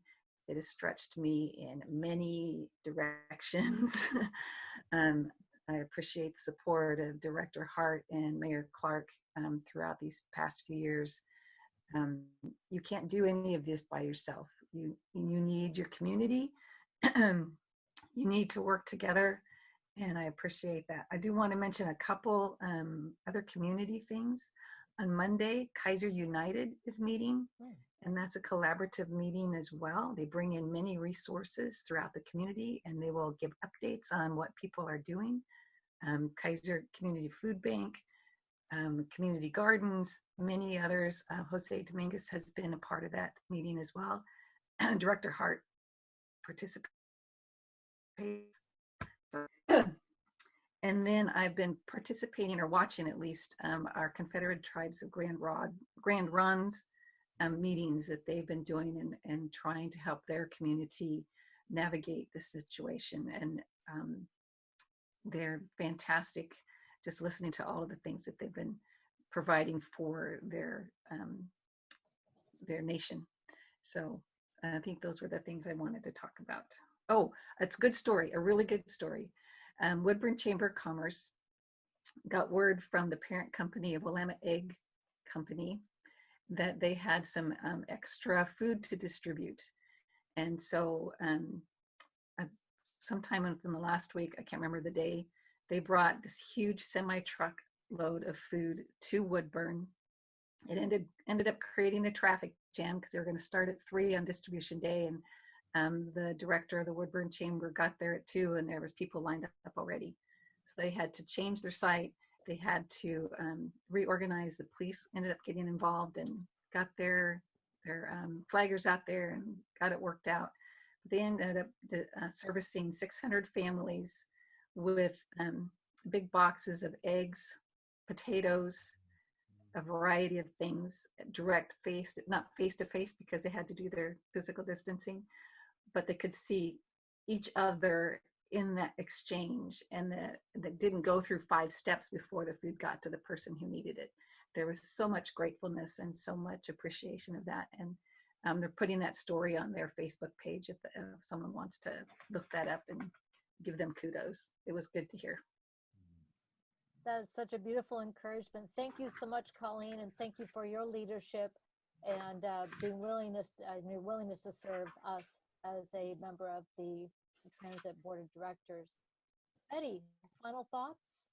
It has stretched me in many directions. I appreciate the support of Director Hart and Mayor Clark throughout these past few years. You can't do any of this by yourself. You need your community. You need to work together, and I appreciate that. I do want to mention a couple other community things. On Monday, Keizer United is meeting, and that's a collaborative meeting as well. They bring in many resources throughout the community, and they will give updates on what people are doing. Keizer Community Food Bank, Community Gardens, many others. Jose Dominguez has been a part of that meeting as well. Director Hart participates. And then I've been participating or watching at least our Confederate Tribes of Grand Runs meetings that they've been doing and trying to help their community navigate the situation. And they're fantastic, just listening to all of the things that they've been providing for their nation. So I think those were the things I wanted to talk about. Oh, it's a good story, a really good story. Woodburn Chamber of Commerce got word from the parent company of Willamette Egg Company that they had some extra food to distribute. And so sometime within the last week, I can't remember the day, they brought this huge semi-truck load of food to Woodburn It ended up creating a traffic jam because they were going to start at 3 on distribution day, and the director of the Woodburn Chamber got there at 2, and there was people lined up already. So they had to change their site. They had to reorganize. The police ended up getting involved and got their flaggers out there and got it worked out. They ended up servicing 600 families with big boxes of eggs, potatoes, a variety of things, not face to face because they had to do their physical distancing, but they could see each other in that exchange, and that didn't go through 5 steps before the food got to the person who needed it. There was so much gratefulness and so much appreciation of that. And they're putting that story on their Facebook page if someone wants to look that up and give them kudos. It was good to hear. That is such a beautiful encouragement. Thank you so much, Colleen, and thank you for your leadership and your willingness to serve us as a member of the Transit Board of Directors. Betty, final thoughts?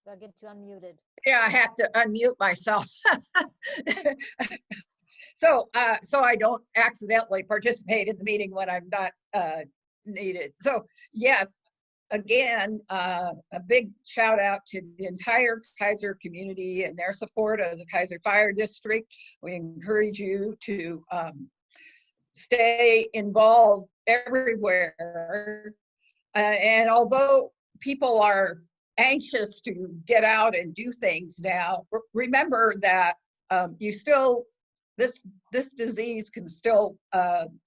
I'll get you unmuted. Yeah, I have to unmute myself. So I don't accidentally participate in the meeting when I'm not needed. So yes, again, a big shout out to the entire Keizer community and their support of the Keizer Fire District. We encourage you to stay involved everywhere. And although people are anxious to get out and do things now, remember that this disease can still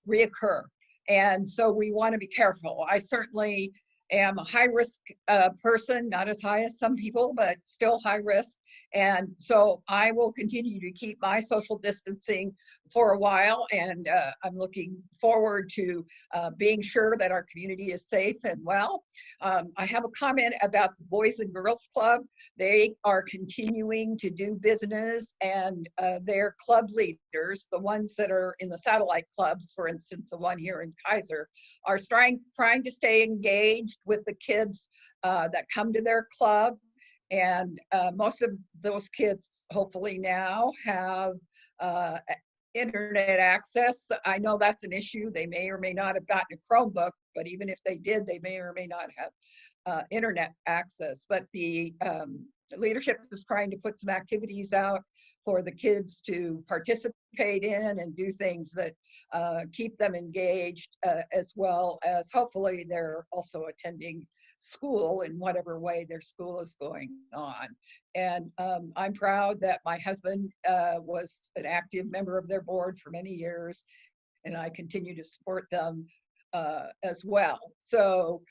reoccur. And so we want to be careful. I certainly am a high risk person, not as high as some people, but still high risk. And so I will continue to keep my social distancing for a while. And I'm looking forward to being sure that our community is safe and well. I have a comment about the Boys and Girls Club. They are continuing to do business, and their club leaders, the ones that are in the satellite clubs, for instance, the one here in Keizer, are trying to stay engaged with the kids that come to their club. And most of those kids hopefully now have internet access. I know that's an issue. They may or may not have gotten a Chromebook, but even if they did, they may or may not have internet access. But the leadership is trying to put some activities out for the kids to participate in and do things that keep them engaged, as well as hopefully they're also attending school in whatever way their school is going on. And I'm proud that my husband was an active member of their board for many years, and I continue to support them as well. So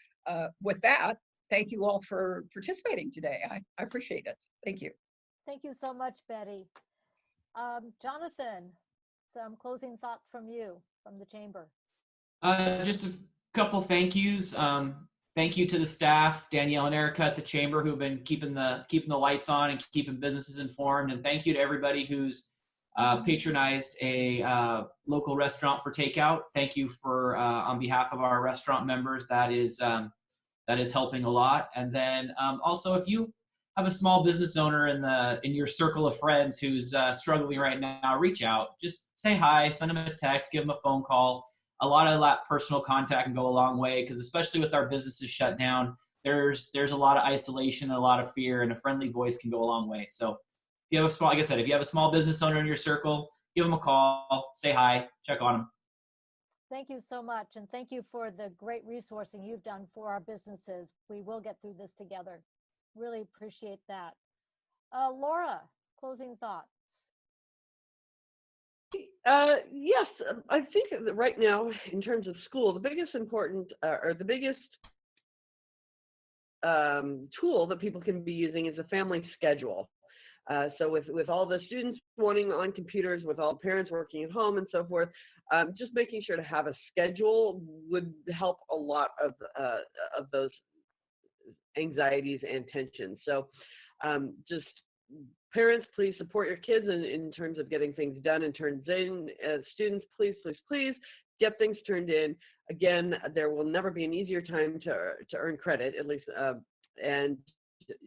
with that, thank you all for participating today. I appreciate it. Thank you. Thank you so much, Betty. Jonathan, some closing thoughts from you, from the chamber. Just a couple thank yous. Thank you to the staff, Danielle and Erica at the chamber, who've been keeping the lights on and keeping businesses informed. And thank you to everybody who's patronized a local restaurant for takeout. Thank you for on behalf of our restaurant members. That is helping a lot. And then also, if you have a small business owner in your circle of friends who's struggling right now, reach out. Just say hi, send them a text, give them a phone call. A lot of that personal contact can go a long way, because especially with our businesses shut down, there's a lot of isolation and a lot of fear, and a friendly voice can go a long way. So if you have if you have a small business owner in your circle, give them a call, say hi, check on them. Thank you so much. And thank you for the great resourcing you've done for our businesses. We will get through this together. Really appreciate that. Laura, closing thoughts. Yes, I think that right now, in terms of school, the biggest tool that people can be using is a family schedule. So with all the students wanting on computers, with all the parents working at home and so forth, just making sure to have a schedule would help a lot of those anxieties and tensions. So just parents, please support your kids in terms of getting things done and turned in. Students, please get things turned in. Again, there will never be an easier time to earn credit, at least and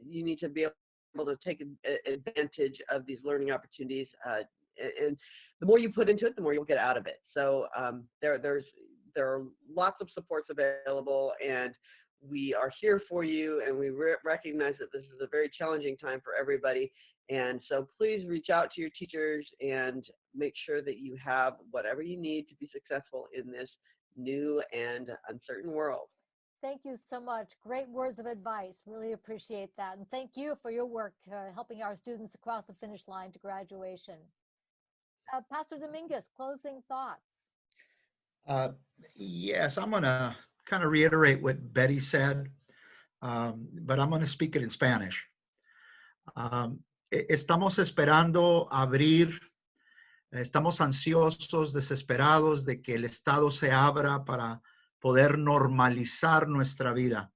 you need to be able to take advantage of these learning opportunities. And the more you put into it, the more you'll get out of it. So there are lots of supports available, and we are here for you, and we recognize that this is a very challenging time for everybody. And so please reach out to your teachers and make sure that you have whatever you need to be successful in this new and uncertain world. Thank you so much. Great words of advice. Really appreciate that. And thank you for your work helping our students across the finish line to graduation. Pastor Dominguez, closing thoughts. Yes, I'm going to kind of reiterate what Betty said, but I'm going to speak it in Spanish. Estamos esperando abrir, estamos ansiosos, desesperados de que el Estado se abra para poder normalizar nuestra vida.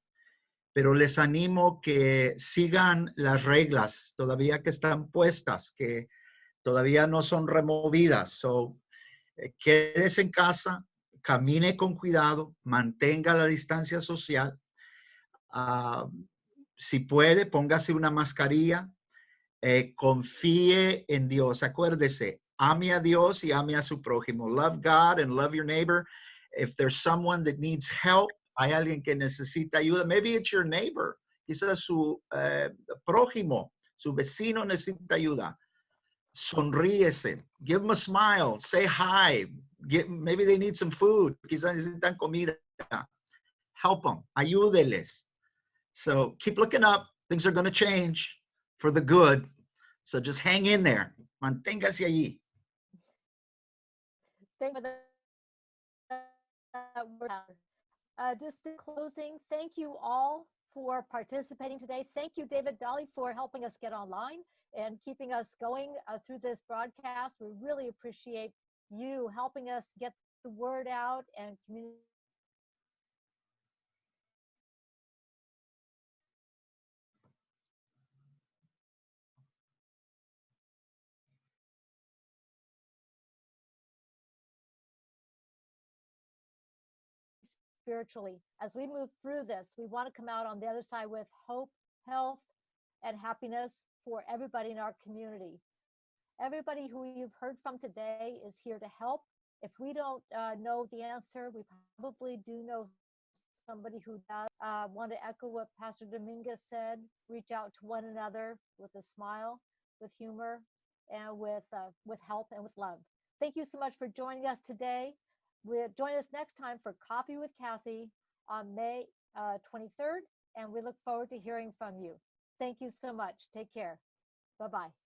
Pero les animo que sigan las reglas todavía que están puestas, que todavía no son removidas. So, quédese en casa, camine con cuidado, mantenga la distancia social. Si puede, póngase una mascarilla. Confíe en Dios. Acuérdese, ame a Dios y ame a su prójimo. Love God and love your neighbor. If there's someone that needs help, hay alguien que necesita ayuda. Maybe it's your neighbor. Quizás su prójimo, su vecino necesita ayuda. Sonríese. Give them a smile. Say hi. Maybe they need some food. Quizás necesitan comida. Help them. Ayúdeles. So keep looking up. Things are going to change for the good. So just hang in there. Manténgase allí. Thank you for that. Just in closing, thank you all for participating today. Thank you, David Dolly, for helping us get online and keeping us going through this broadcast. We really appreciate you helping us get the word out and communicate. Spiritually. As we move through this, we want to come out on the other side with hope, health, and happiness for everybody in our community. Everybody who you've heard from today is here to help. If we don't know the answer, we probably do know somebody who does. Want to echo what Pastor Dominguez said, reach out to one another with a smile, with humor, and with help and with love. Thank you so much for joining us today. Join us next time for Coffee with Cathy on May 23rd, and we look forward to hearing from you. Thank you so much. Take care. Bye-bye.